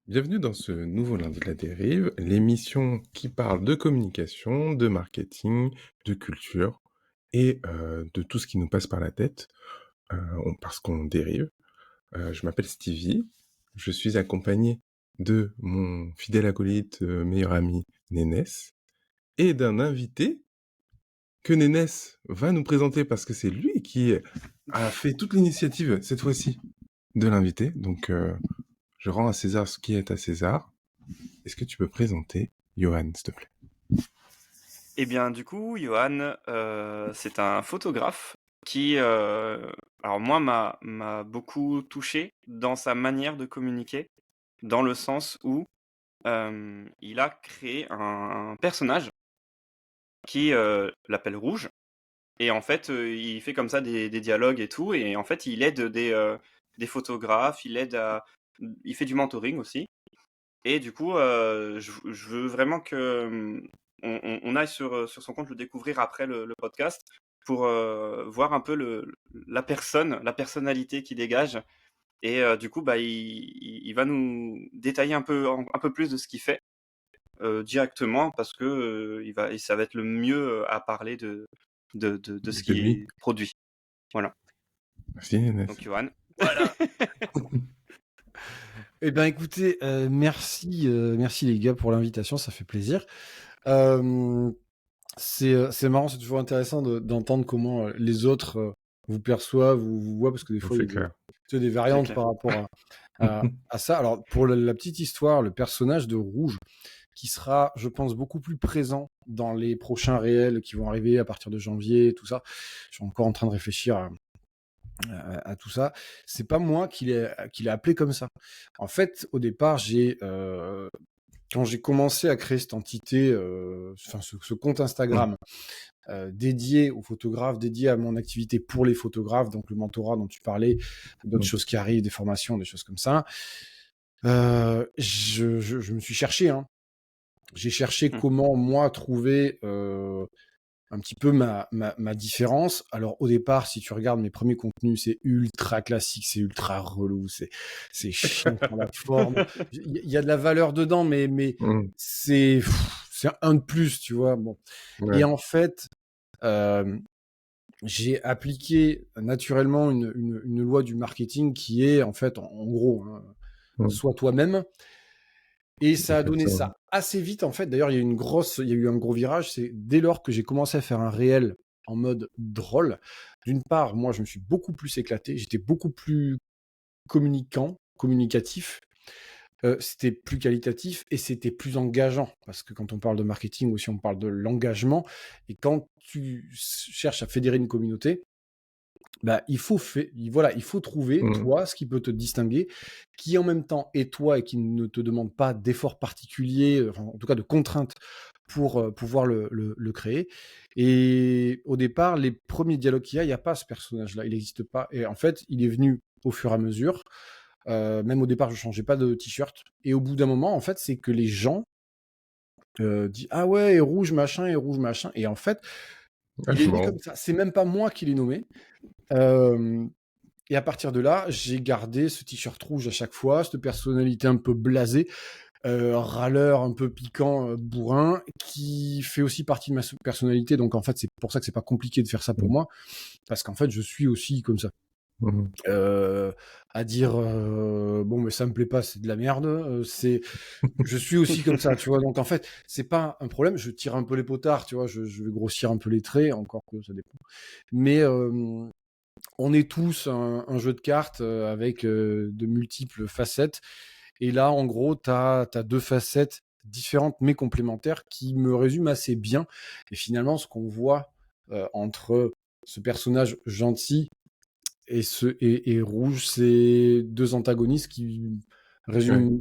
Bienvenue dans ce nouveau lundi de la dérive, l'émission qui parle de communication, de marketing, de culture et de tout ce qui nous passe par la tête parce qu'on dérive. Je m'appelle Stevie, je suis accompagné de mon fidèle acolyte, meilleur ami Nénès et d'un invité que Nénès va nous présenter parce que c'est lui qui a fait toute l'initiative cette fois-ci de l'invité. Donc je rends à César ce qui est à César. Est-ce que tu peux présenter Johan, s'il te plaît? Eh bien, du coup, Johan, c'est un photographe qui, alors moi, m'a beaucoup touché dans sa manière de communiquer, dans le sens où il a créé un personnage qui l'appelle Rouge. Et en fait, il fait comme ça des dialogues et tout. Et en fait, il aide des photographes, il fait du mentoring aussi. Et du coup, je veux vraiment que on aille sur son compte le découvrir après le podcast pour voir un peu la personne, la personnalité qu'il dégage. Et du coup, bah, il va nous détailler un peu plus de ce qu'il fait directement parce que ça va être le mieux à parler de ce De qui lui. est produit. Voilà. Merci, Nénès. Donc, Johan. Voilà. Eh ben écoutez, merci les gars pour l'invitation, ça fait plaisir. Euh, c'est marrant, c'est toujours intéressant d'entendre comment les autres vous perçoivent ou vous voient, parce que des fois il C'est y a clair. des C'est variantes clair. par rapport à ça. Alors pour la petite histoire, le personnage de Rouge, qui sera, je pense, beaucoup plus présent dans les prochains réels qui vont arriver à partir de janvier, tout ça. Je suis encore en train de réfléchir à tout ça. C'est pas moi qui l'ai appelé comme ça. En fait, au départ, quand j'ai commencé à créer cette entité, ce compte Instagram dédié aux photographes, dédié à mon activité pour les photographes, donc le mentorat dont tu parlais, d'autres choses qui arrivent, des formations, des choses comme ça. Je me suis cherché, hein. J'ai cherché Mmh. comment moi trouver un petit peu ma différence. Alors au départ, si tu regardes mes premiers contenus, c'est ultra classique, c'est ultra relou, c'est chiant sur la forme. Il y a de la valeur dedans, mais Mm. c'est un de plus, tu vois. Bon. Et Ouais. en fait, euh, j'ai appliqué naturellement une loi du marketing qui est en fait, en gros, hein, Mm. sois toi-même. Et ça a donné Exactement. ça assez vite, en fait. D'ailleurs, il y a eu un gros virage. C'est dès lors que j'ai commencé à faire un réel en mode drôle. D'une part, moi, je me suis beaucoup plus éclaté. J'étais beaucoup plus communicatif. C'était plus qualitatif et c'était plus engageant. Parce que quand on parle de marketing aussi, on parle de l'engagement. Et quand tu cherches à fédérer une communauté, bah, il faut trouver, Mm. toi, ce qui peut te distinguer, qui en même temps est toi et qui ne te demande pas d'efforts particuliers, enfin, en tout cas de contraintes pour pouvoir le créer. Et au départ, les premiers dialogues qu'il y a, il n'y a pas ce personnage-là, il n'existe pas. Et en fait, il est venu au fur et à mesure. Même au départ, je changeais pas de t-shirt. Et au bout d'un moment, en fait, c'est que les gens disent ah ouais, et rouge machin, et rouge machin. Et en fait, Ah, il c'est est né marrant. comme ça. C'est même pas moi qui l'ai nommé. Euh, Et à partir de là, j'ai gardé ce t-shirt rouge à chaque fois, cette personnalité un peu blasée, râleur, un peu piquant, bourrin, qui fait aussi partie de ma personnalité. Donc en fait, c'est pour ça que c'est pas compliqué de faire ça pour Mm. moi, parce qu'en fait, je suis aussi comme ça. Mm. Euh, à dire bon, mais ça me plaît pas, c'est de la merde. Je suis aussi comme ça, tu vois. Donc en fait, c'est pas un problème. Je tire un peu les potards, tu vois. Je vais grossir un peu les traits, encore que ça dépend. Mais on est tous un jeu de cartes avec de multiples facettes. Et là, en gros, tu as deux facettes différentes mais complémentaires qui me résument assez bien. Et finalement, ce qu'on voit entre ce personnage gentil et rouge, c'est deux antagonistes qui Ouais. résument,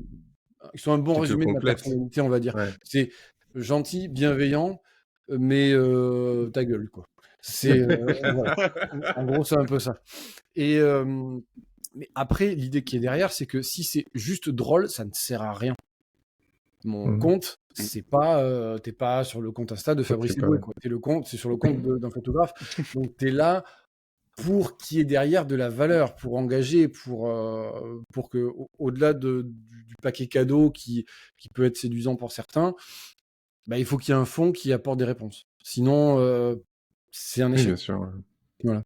qui sont un bon Qui te résumé de ma complète. personnalité, on va dire. Ouais. C'est gentil, bienveillant, mais ta gueule, quoi. C'est voilà. En gros, c'est un peu ça. Et mais après, l'idée qui est derrière, c'est que si c'est juste drôle, ça ne sert à rien. Mon Mm. compte, c'est pas, t'es pas sur le compte Insta de Ok, Fabrice pas Eboué, vrai. quoi. C'est sur le compte d'un photographe. Donc t'es là pour qu'il y ait derrière de la valeur, pour engager, pour que, au-delà du paquet cadeau qui peut être séduisant pour certains, bah, il faut qu'il y ait un fond qui apporte des réponses. Sinon, c'est un Oui, échec. bien sûr. Voilà.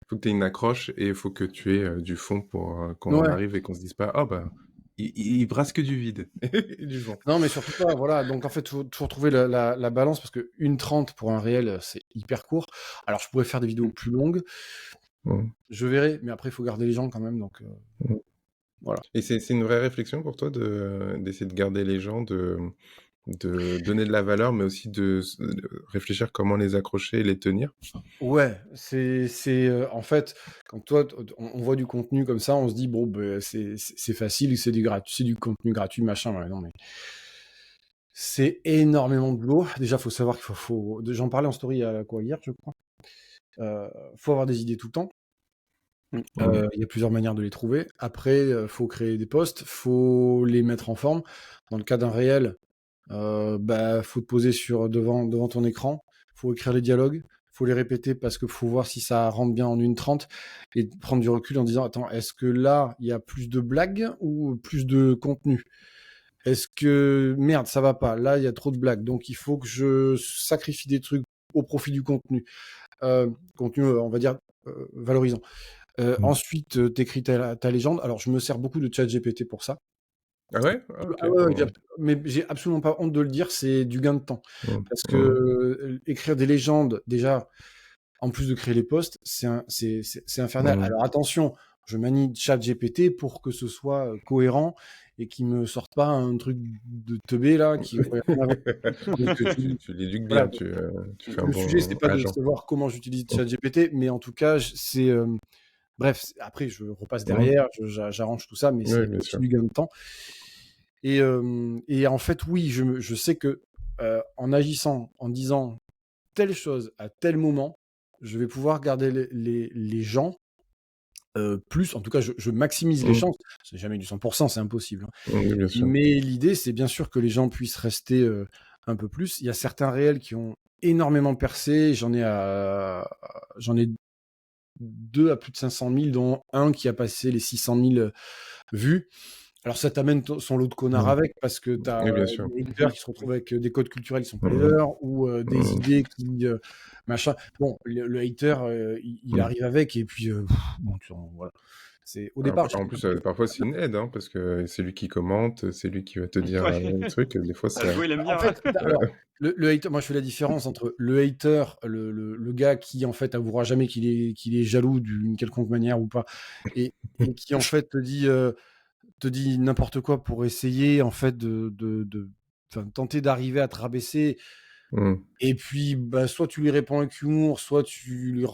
Il faut que tu aies une accroche et il faut que tu aies du fond pour qu'on en Ouais. arrive et qu'on se dise pas, oh bah, il brasse que du vide et du vent. Non, mais surtout pas, voilà. Donc, en fait, faut trouver la balance parce que 1:30 pour un réel, c'est hyper court. Alors, je pourrais faire des vidéos plus longues, Mm. je verrai, mais après, il faut garder les gens quand même. Donc, Mm. voilà. Et c'est une vraie réflexion pour toi d'essayer de garder les gens, de donner de la valeur, mais aussi de réfléchir comment les accrocher et les tenir. Ouais, en fait, quand toi, on voit du contenu comme ça, on se dit, bon, ben, c'est facile, c'est du contenu gratuit, machin. Ouais, non, mais c'est énormément de boulot. Déjà, faut savoir j'en parlais en story hier, je crois. Faut avoir des idées tout le temps. Mm. Il y a plusieurs manières de les trouver. Après, faut créer des posts, faut les mettre en forme. Dans le cas d'un réel, bah, faut te poser devant ton écran, faut écrire les dialogues, faut les répéter parce que faut voir si ça rentre bien en 1:30 et prendre du recul en disant attends, est-ce que là il y a plus de blagues ou plus de contenu? Est-ce que merde, ça va pas, là il y a trop de blagues, donc il faut que je sacrifie des trucs au profit du contenu. Contenu, on va dire, valorisant. Mm. Ensuite, t'écris ta légende. Alors je me sers beaucoup de ChatGPT pour ça. Ah ouais? Ah, ok. Ah ouais, ouais, Mm. mais j'ai absolument pas honte de le dire, c'est du gain de temps. Mm. Parce que Mm. écrire des légendes, déjà, en plus de créer les posts, c'est infernal. Mm. Alors attention, je manie ChatGPT pour que ce soit cohérent et qu'il me sorte pas un truc de teubé là qui aurait rien à voir. Donc Tu l'éduques voilà, bien, tu fais un le sujet c'est bon pas de agent. savoir comment j'utilise Mm. ChatGPT, mais en tout cas, bref, après je repasse Mm. derrière, j'arrange tout ça, mais Oui, c'est bien aussi sûr. du gain de temps. Et en fait, oui, je sais que en agissant, en disant telle chose à tel moment, je vais pouvoir garder les gens plus. En tout cas, je maximise les Mm. chances. C'est jamais du 100%, c'est impossible, hein. Oui, bien sûr. Mais l'idée, c'est bien sûr que les gens puissent rester un peu plus. Il y a certains réels qui ont énormément percé. J'en ai deux à plus de 500 000, dont un qui a passé les 600 000 vues. Alors ça t'amène son lot de connards Mm. avec parce que tu as Oui, bien sûr. des haters qui se retrouvent avec des codes culturels qui sont pas les Mm. leurs ou des Mm. idées qui machin. Bon, le hater, il Mm. arrive avec et puis bon, voilà. C'est au En départ, j'ai en pas plus, compris. parfois c'est une aide, hein, parce que c'est lui qui commente, c'est lui qui va te dire Ouais. le truc. Des fois, Ah, Hugo, il aime En bien. fait, alors le hater, moi je fais la différence entre le hater, le gars qui en fait avouera jamais qu'il est jaloux d'une quelconque manière ou pas, et qui en fait te dit n'importe quoi pour essayer en fait enfin, tenter d'arriver à te rabaisser. Mm. Et puis, bah, soit tu lui réponds avec humour, soit tu le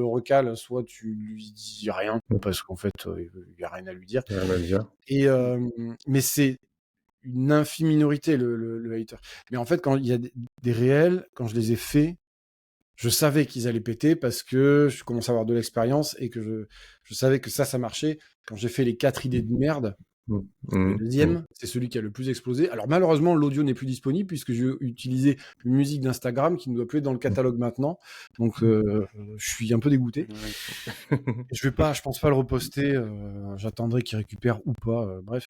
recales, soit tu lui dis rien parce qu'en fait, il y a rien à lui dire. Rien à dire. Et mais c'est une infime minorité le hater. Mais en fait, quand il y a des réels, quand je les ai faits, je savais qu'ils allaient péter parce que je commence à avoir de l'expérience et que je savais que ça marchait. Quand j'ai fait les 4 idées de merde, Mm. le Mm. Mm. deuxième, c'est celui qui a le plus explosé. Alors malheureusement, l'audio n'est plus disponible puisque j'ai utilisé une musique d'Instagram qui ne doit plus être dans le catalogue maintenant. Donc je suis un peu dégoûté. Oui. Je pense pas le reposter. J'attendrai qu'il récupère ou pas. Bref.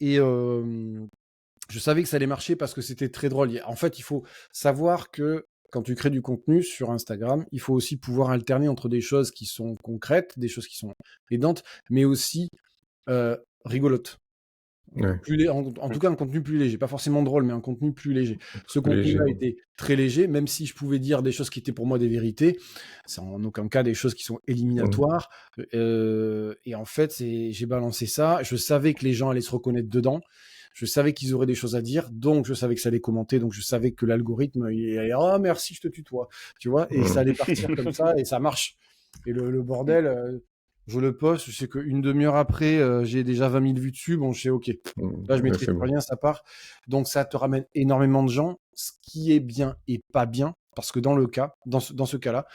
Et je savais que ça allait marcher parce que c'était très drôle. En fait, il faut savoir que quand tu crées du contenu sur Instagram, il faut aussi pouvoir alterner entre des choses qui sont concrètes, des choses qui sont évidentes, mais aussi rigolotes. Ouais, En tout cas, un contenu plus léger. Pas forcément drôle, mais un contenu plus léger. Ce plus léger. contenu-là était très léger, même si je pouvais dire des choses qui étaient pour moi des vérités. C'est en aucun cas des choses qui sont Mm. éliminatoires. Et en fait, j'ai balancé ça. Je savais que les gens allaient se reconnaître dedans. Je savais qu'ils auraient des choses à dire, donc je savais que ça allait commenter, donc je savais que l'algorithme, il allait, ah merci, je te tutoie, tu vois, et ça Mm. allait partir comme ça, et ça marche. Et le bordel, je le poste, je sais qu'une demi-heure après, j'ai déjà 20 000 vues dessus, bon, je sais, ok, Mm. là je Ouais, maîtrise c'est plus bon. rien, ça part. Donc ça te ramène énormément de gens, ce qui est bien et pas bien, parce que dans ce cas-là,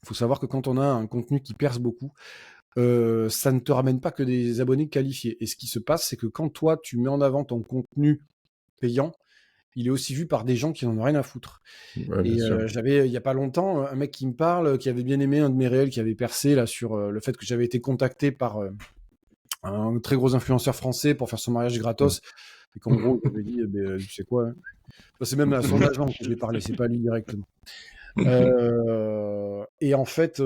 il faut savoir que quand on a un contenu qui perce beaucoup, ça ne te ramène pas que des abonnés qualifiés. Et ce qui se passe, c'est que quand toi, tu mets en avant ton contenu payant, il est aussi vu par des gens qui n'en ont rien à foutre. Ouais, bien Et sûr. j'avais, il y a pas longtemps, un mec qui me parle, qui avait bien aimé un de mes réels qui avait percé là sur le fait que j'avais été contacté par un très gros influenceur français pour faire son mariage gratos. Et qu'en gros, il avait dit, tu sais quoi, hein. Enfin, c'est même à son agent que je l'ai parlé, c'est pas à lui directement. Et en fait,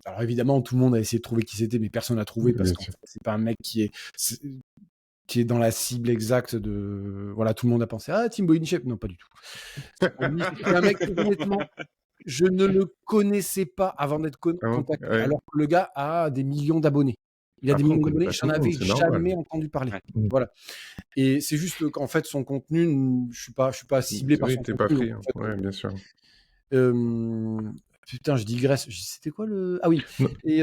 alors évidemment, tout le monde a essayé de trouver qui c'était, mais personne n'a trouvé parce Bien qu'en sûr. fait, c'est pas un mec qui est dans la cible exacte de. Voilà, tout le monde a pensé, ah, Tim Boynichep. Non, pas du tout. C'est un mec, honnêtement, je ne le connaissais pas avant d'être Ah bon? contacté, Ouais. alors que le gars a des millions d'abonnés. Il a des Après, on millions connaît d'abonnés, pas tout j'en le monde, avais c'est normal. jamais entendu parler. Ouais. Voilà. Et c'est juste qu'en fait, son contenu, je suis pas ciblé par Oui, son tu pas contenu. Donc, friand. en fait, Ouais, bien sûr. putain, je digresse. C'était quoi le. Ah oui. Non, Et,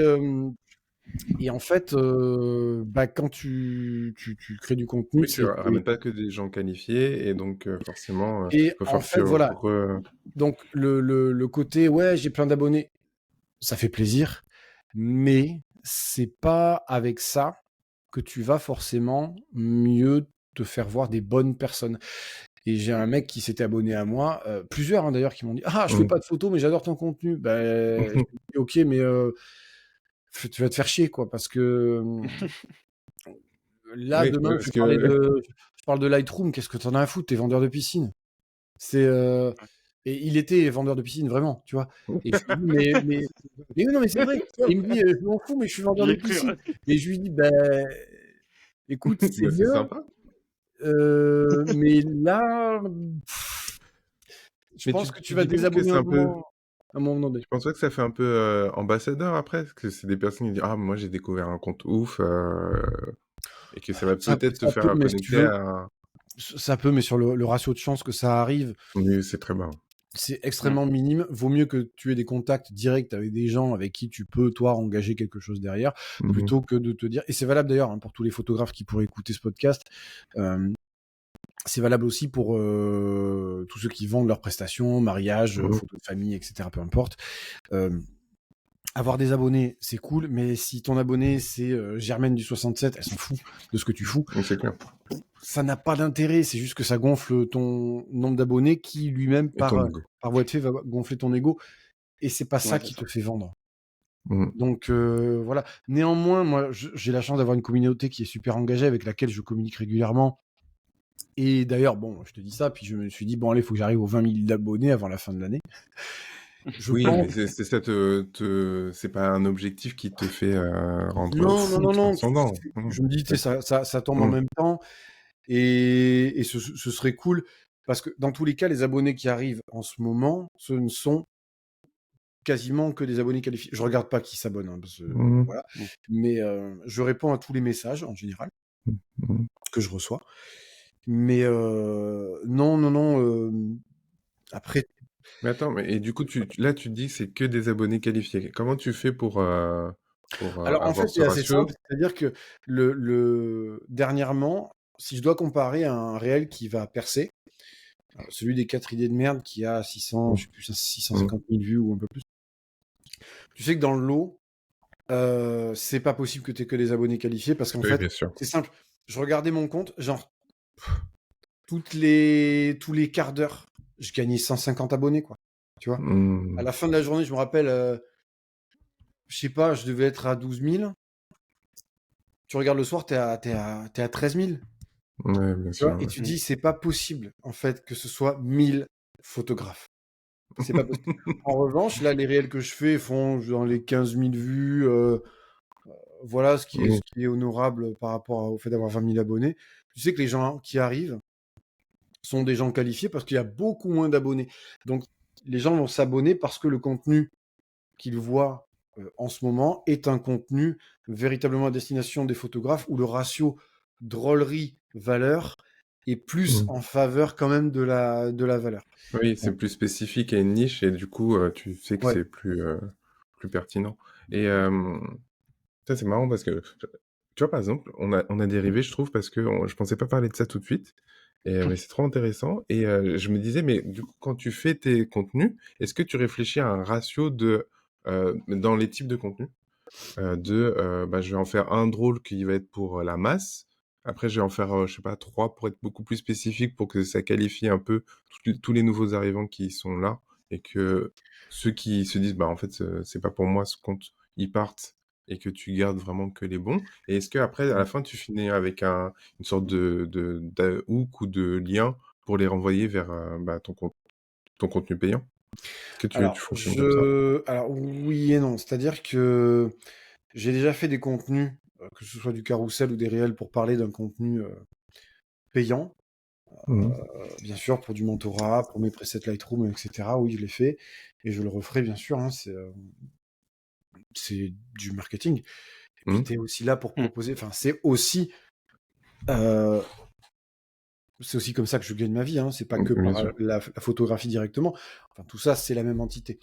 et en fait, bah, quand tu crées du contenu, oui, tu ramènes pas que des gens qualifiés et donc forcément, Et va en falloir que tu fait, voilà. Donc, le côté, ouais, j'ai plein d'abonnés, ça fait plaisir, mais c'est pas avec ça que tu vas forcément mieux te faire voir des bonnes personnes. Et j'ai un mec qui s'était abonné à moi, plusieurs hein, d'ailleurs, qui m'ont dit ah, je fais pas de photos, mais j'adore ton contenu. Ben, je me dis, ok, mais tu vas te faire chier, quoi, parce que là, Oui, demain, parce que je parle de Lightroom, qu'est-ce que t'en as à foutre, t'es vendeur de piscine. C'est, et il était vendeur de piscine, vraiment, tu vois. Et je lui dis, mais oui, non, mais c'est vrai. Et il me dit, je m'en fous, mais je suis vendeur de J'ai cru, piscine. ouais. Et je lui dis, ben, écoute, c'est bah, c'est bien, sympa. mais là, je Mais pense que tu tu vas dis te pas que désabonner c'est un peu. à un moment donné. Tu penses pas que ça fait un peu ambassadeur après? Parce que c'est des personnes qui disent ah, moi j'ai découvert un compte ouf et que ça va peut-être te Ça peut, faire mais si tu connecter veux, à. ça peut, mais sur le ratio de chance que ça arrive, Oui, c'est très bas. c'est Mm. extrêmement minime. Vaut mieux que tu aies des contacts directs avec des gens avec qui tu peux, toi, engager quelque chose derrière, Mhm. plutôt que de te dire, et c'est valable d'ailleurs hein, pour tous les photographes qui pourraient écouter ce podcast, euh, c'est valable aussi pour tous ceux qui vendent leurs prestations, mariage, Mhm. photos de famille, etc., peu importe. Euh, avoir des abonnés, c'est cool, mais si ton abonné, c'est Germaine du 67, elle s'en fout de ce que tu fous. Donc, c'est clair. Ça n'a pas d'intérêt, c'est juste que ça gonfle ton nombre d'abonnés qui lui-même, Et ton ego. par voie de fait, va gonfler ton ego. Et c'est pas ça Ouais, c'est qui ça. te fait vendre. Mhm. Donc voilà. Néanmoins, moi, j'ai la chance d'avoir une communauté qui est super engagée, avec laquelle je communique régulièrement. Et d'ailleurs, bon, je te dis ça, puis je me suis dit, bon, allez, il faut que j'arrive aux 20 000 abonnés avant la fin de l'année. Je Oui, pense. mais c'est ça c'est pas un objectif qui te fait rendre Non, non, fou non, non. transcendant. Mhm. Je me dis, tu sais, ça tombe en Mhm. même temps. Et ce serait cool. Parce que dans tous les cas, les abonnés qui arrivent en ce moment, ce ne sont quasiment que des abonnés qualifiés. Je regarde pas qui s'abonne, hein, parce que, Mhm. voilà. Mm. Mais je réponds à tous les messages en général Mhm. que je reçois. Mais non, non, non. Après, Mais attends, et du coup, là, tu te dis que c'est que des abonnés qualifiés. Comment tu fais pour alors en fait, avoir ce c'est assez simple. ratio? C'est-à-dire que dernièrement, si je dois comparer un réel qui va percer, celui des 4 idées de merde qui a 600, je sais plus, 650 000 vues ou un peu plus, tu sais que dans le lot, c'est pas possible que tu aies que des abonnés qualifiés parce qu'en Oui, fait, bien sûr. c'est simple. Je regardais mon compte, genre, tous les quarts d'heure, je gagnais 150 abonnés, quoi. Tu vois? À Mhm. la fin de la journée, je me rappelle, je sais pas, je devais être à 12 000. Tu regardes le soir, t'es à 13 000. Ouais, bien Tu vois? sûr. Et Ouais. tu dis, c'est pas possible, en fait, que ce soit 1000 photographes. C'est pas possible. En revanche, là, les réels que je fais font dans les 15 000 vues. Voilà ce Mhm. qui est honorable par rapport au fait d'avoir 20 000 abonnés. Tu sais que les gens qui arrivent sont des gens qualifiés parce qu'il y a beaucoup moins d'abonnés. Donc, les gens vont s'abonner parce que le contenu qu'ils voient en ce moment est un contenu véritablement à destination des photographes où le ratio drôlerie-valeur est plus Mhm. en faveur quand même de la valeur. Oui, c'est Bon, plus spécifique à une niche et du coup, tu sais que ouais. c'est plus pertinent. Et ça, c'est marrant parce que, tu vois, par exemple, on a dérivé, je trouve, parce que je pensais pas parler de ça tout de suite. Mais c'est trop intéressant. Et je me disais, mais du coup, quand tu fais tes contenus, est-ce que tu réfléchis à un ratio dans les types de contenus, bah, je vais en faire un drôle qui va être pour la masse, Après, je vais en faire, je sais pas, 3 pour être beaucoup plus spécifique, pour que ça qualifie un peu tous les nouveaux arrivants qui sont là et que ceux qui se disent: «Bah, en fait, c'est pas pour moi ce compte», ils partent et que tu gardes vraiment que les bons. Et est-ce qu'après, à la fin, tu finis avec une sorte de hook ou de lien pour les renvoyer vers, bah, ton contenu payant? Est-ce que tu fonctionnes comme ça? Alors oui et non, c'est-à-dire que j'ai déjà fait des contenus, que ce soit du carrousel ou des réels pour parler d'un contenu, payant. Mmh. Bien sûr pour du mentorat, pour mes presets Lightroom et cetera. Oui, je l'ai fait et je le referai bien sûr, hein, c'est du marketing et puis Mmh. tu es aussi là pour Mmh. proposer enfin c'est aussi comme ça que je gagne ma vie, hein, c'est pas que Bien par, sûr. la photographie directement. Enfin tout ça, c'est la même entité.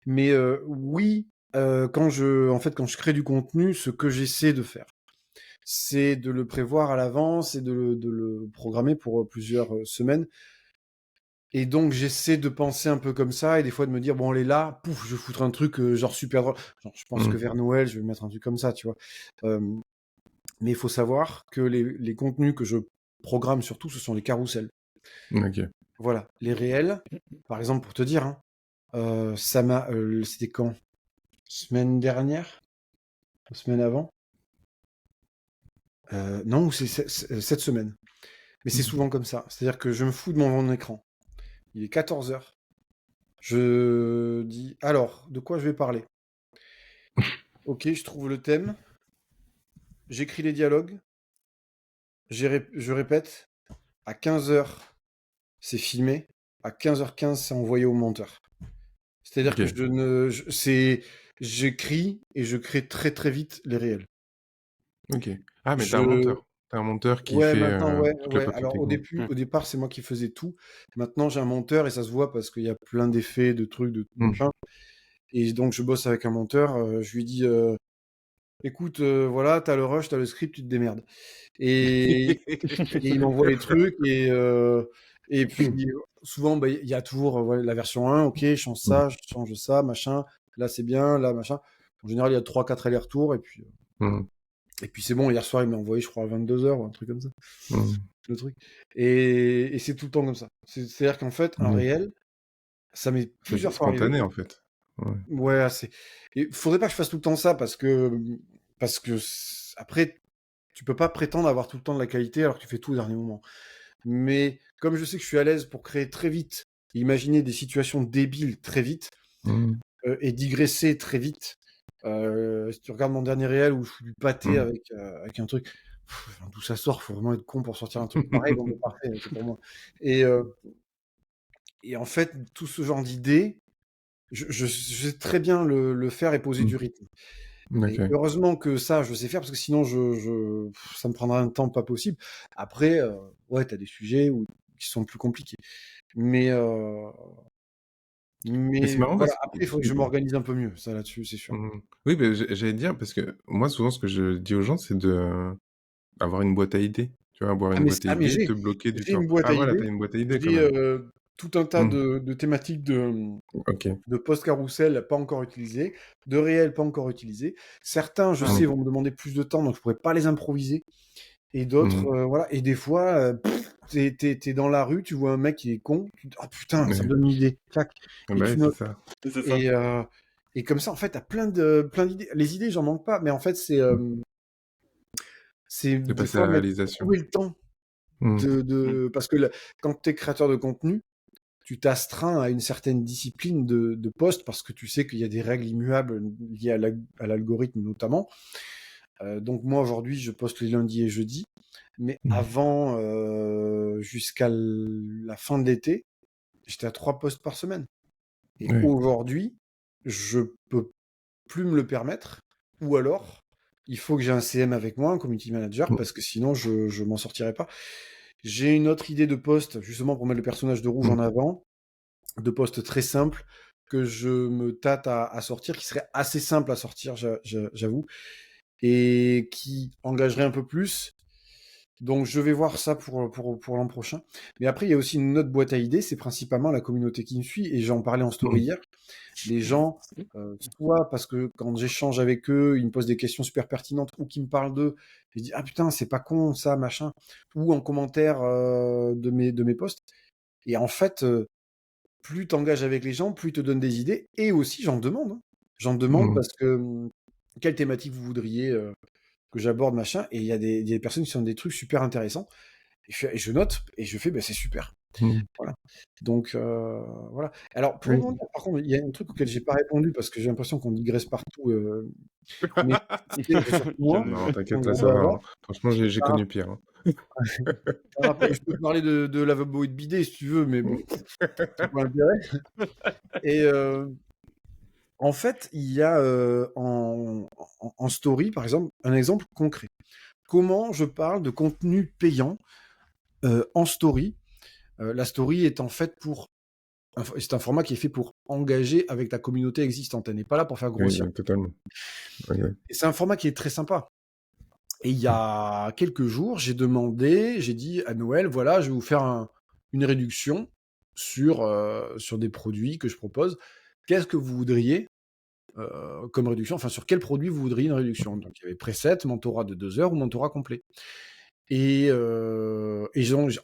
Mais, oui, quand je crée du contenu, ce que j'essaie de faire, c'est de le prévoir à l'avance et de le programmer pour, plusieurs, semaines et donc j'essaie de penser un peu comme ça et des fois de me dire: «Bon, elle est là, pouf, je vais foutre un truc, genre super drôle». Genre, je pense que Mmh. vers Noël, je vais mettre un truc comme ça, tu vois? Hem, mais il faut savoir que les contenus que je programme surtout, ce sont les carousels. OK. Voilà, les réels, par exemple, pour te dire, hein, c'était quand? Semaine dernière? La semaine avant? Non, ou cette semaine. Mais c'est Mmh. souvent comme ça. C'est-à-dire que je me fous de mon écran. Il est 14h. Je dis: «Alors, de quoi je vais parler?» OK, je trouve le thème, j'écris les dialogues, je répète, à 15h, c'est filmé, à 15h15, c'est envoyé au monteur. C'est-à-dire que OK. je ne je c'est j'écris et je crée très, très vite les réels. OK. Ah, mais tu as un Je monteur. Tu as un monteur qui Ouais, fait, maintenant, ouais, toute la ouais. partie Alors technique. Mmh. au départ, c'est moi qui faisais tout. Maintenant, j'ai un monteur et ça se voit parce qu'il y a plein d'effets, de trucs, de Mmh. machin. Et donc, je bosse avec un monteur. Je lui dis, écoute, voilà, t'as le rush, t'as le script, tu te démerdes. Et, et il m'envoie les trucs et puis souvent, bah, il y a toujours ouais, la version 1, ok, Mmh. je change ça, machin. Là, c'est bien, là, machin. En général, il y a 3-4 allers-retours Mmh. et puis c'est bon. Hier soir, il m'a envoyé, je crois, à 22h ou un truc comme ça. Mmh. Le truc. Et c'est tout le temps comme ça. C'est-à-dire qu'en fait, un Mmh. réel, ça m'est C'est plusieurs fois arrivé. spontané, en fait. Ouais. Ouais, assez. Et faudrait pas que je fasse tout le temps ça parce que après, tu peux pas prétendre avoir tout le temps de la qualité alors que tu fais tout au dernier moment. Mais comme je sais que je suis à l'aise pour créer très vite, imaginer des situations débiles très vite, Mmh. et digresser très vite. Si tu regardes mon dernier réel où je fous du pâté Mmh. avec un truc, enfin, d'où ça sort? Faut vraiment être con pour sortir un truc pareil. Bon, mais parfait, c'est pour moi. Et, et en fait, tout ce genre d'idées, je sais très bien le faire et poser Mmh. du rythme. Et OK. heureusement que ça, je sais faire parce que sinon, ça me prendra un temps pas possible. Après, ouais, tu as des sujets qui sont plus compliqués. Mais, Mais c'est mais marrant voilà, parce que après, il faut que je m'organise un peu mieux, ça là-dessus, c'est sûr. mmh. Oui, beh, j'allais dire parce que moi, souvent, ce que je dis aux gens, c'est avoir une boîte à idées. Tu vois? Avoir une boîte à Mais idées, te bloquer du j'ai une temps. boîte Ah à voilà, tu idées, as une boîte à idées quand j'ai, même. tout un tas Mmh. de thématiques OK. de post carrousel pas encore utilisés, de réels pas encore utilisés. Certains, je Ouais. sais, Mmh. vont me demander plus de temps, donc je pourrais pas les improviser. Et d'autres, Mmh. voilà. Et des fois, tu es dans la rue, tu vois un mec qui est con, tu te dis: «Oh putain, ça me Ouais. donne une idée», clac, Ah et bah, tu oui, c'est notes. ça. C'est ça. Et et comme ça, en fait, tu as plein d'idées. Les idées, j'en manque pas, mais en fait, Mmh. c'est De des passer à fois la mettre réalisation. trouver le temps Mmh. Mmh. parce que quand tu es créateur de contenu, tu t'astreins à une certaine discipline de poste parce que tu sais qu'il y a des règles immuables liées à l'algorithme notamment. Donc moi aujourd'hui, je poste les lundis et jeudis, mais Mmh. avant, jusqu'à la fin de l'été, j'étais à 3 posts par semaine. Et Oui. aujourd'hui, je peux plus me le permettre, ou alors il faut que j'ai un CM avec moi, un community manager, Mmh. parce que sinon je m'en sortirai pas. J'ai une autre idée de post, justement pour mettre le personnage de Rouge Mmh. en avant, de post très simple que je me tâte à sortir, qui serait assez simple à sortir, j'avoue, et qui engagerait un peu plus. Donc je vais voir ça pour l'an prochain. Mais après, il y a aussi une autre boîte à idées, c'est principalement la communauté qui me suit, et j'en parlais en story Mmh. hier. Les gens, soit parce que quand j'échange avec eux, ils me posent des questions super pertinentes ou qu'ils me parlent d'eux, je dis: «Ah putain, c'est pas con ça, machin», ou en commentaire, de mes posts et en fait, plus tu engages avec les gens, plus ils te donnent des idées et aussi j'en demande, hein. J'en demande Mmh. parce que, quelle thématique vous voudriez, que j'aborde, machin et il y a des personnes qui sont des trucs super intéressants et je note et je fais: «Bah, c'est super». Mmh. Voilà. Donc voilà. Alors pour Oui. rebondir, par contre, il y a un truc auquel j'ai pas répondu parce que j'ai l'impression qu'on digresse partout, mais c'est surtout moi, J'avais Non, vu. t'inquiète, donc là, on ça va va, voir. hein. Franchement, j'ai Par connu pire, hein. je peux te parler de lavabo et de bidet si tu veux, mais bon, c'est pas l'intérêt et en fait, il y a, en story, par exemple, un exemple concret. Comment je parle de contenu payant, en story? La story est en fait c'est un format qui est fait pour engager avec la communauté existante. Elle n'est pas là pour faire Oui, grossir. oui, totalement. Oui, oui. Et c'est un format qui est très sympa. Et il y a quelques jours, j'ai dit à Noël, voilà, je vais vous faire une réduction sur des produits que je propose. Qu'est-ce que vous voudriez comme réduction? Enfin, sur quel produit vous voudriez une réduction? Donc, il y avait preset, mentorat de 2 heures ou mentorat complet. Et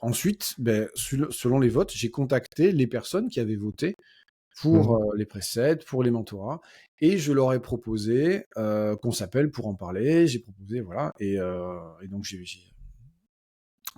ensuite, ben, selon les votes, j'ai contacté les personnes qui avaient voté pour Mmh. les presets, pour les mentorats, et je leur ai proposé qu'on s'appelle pour en parler. J'ai proposé, voilà, et donc j'ai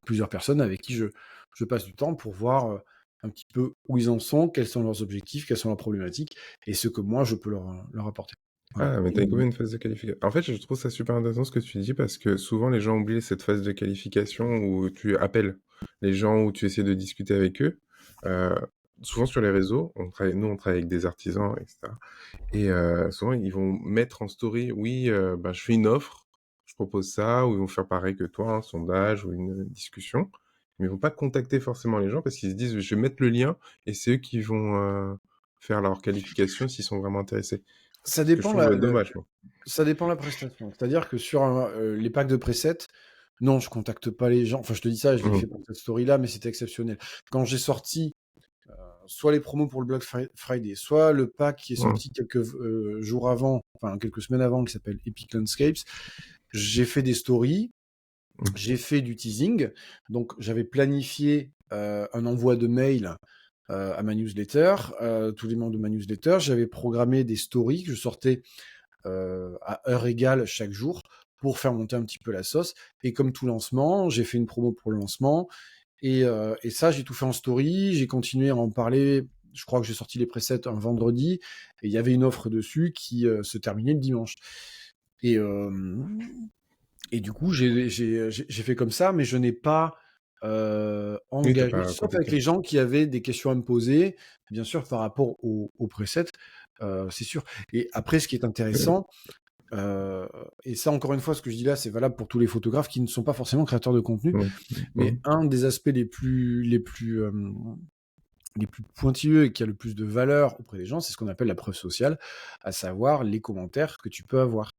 plusieurs personnes avec qui je passe du temps pour voir un petit peu où ils en sont, quels sont leurs objectifs, quelles sont leurs problématiques, et ce que moi je peux leur apporter. Voilà. Ah, mais Et, tu combien une phase de qualification? En fait, je trouve ça super intéressant ce que tu dis parce que souvent les gens oublient cette phase de qualification où tu appelles les gens, où tu essaies de discuter avec eux. Heu, Souvent sur les réseaux, on travaille avec des artisans et cetera et souvent ils vont mettre en story: «Oui, ben, je fais une offre, je propose ça» ou ils vont faire pareil que toi, un sondage ou une discussion. Mais ils vont pas contacter forcément les gens parce qu'ils se disent: «Je vais mettre le lien» et c'est eux qui vont, faire leur qualification s'ils sont vraiment intéressés. ça Ce que je dépend trouve, dommage, moi. ça dépend la prestation. C'est-à-dire que sur les packs de presets, non, je contacte pas les gens. Enfin, je te dis ça, je l'ai Mmh. fait pour cette story-là, mais c'était exceptionnel. Quand j'ai sorti soit les promos pour le Black Friday, soit le pack qui est Mmh. sorti quelques jours avant, enfin quelques semaines avant, qui s'appelle Epic Landscapes, j'ai fait des stories, Mmh. j'ai fait du teasing, donc j'avais planifié un envoi de mail à ma newsletter, tous les membres de ma newsletter, j'avais programmé des stories que je sortais à heure égale chaque jour pour faire monter un petit peu la sauce. Et comme tout lancement, j'ai fait une promo pour le lancement. Et ça, j'ai tout fait en story. J'ai continué à en parler. Je crois que j'ai sorti les presets un vendredi. Et il y avait une offre dessus qui se terminait le dimanche. Et, euh, et du coup, j'ai fait comme ça, mais je n'ai pas Oui, tu engagé, pas sauf avec contacté. les gens qui avaient des questions à me poser, bien sûr, par rapport aux presets, c'est sûr. Et après, ce qui est Heu, intéressant, euh, et ça, encore une fois, ce que je dis là, c'est valable pour tous les photographes qui ne sont pas forcément créateurs de contenu, mmh. Mmh. mais un des aspects les plus pointilleux et qui a le plus de valeur auprès des gens, c'est ce qu'on appelle la preuve sociale, à savoir les commentaires que tu peux avoir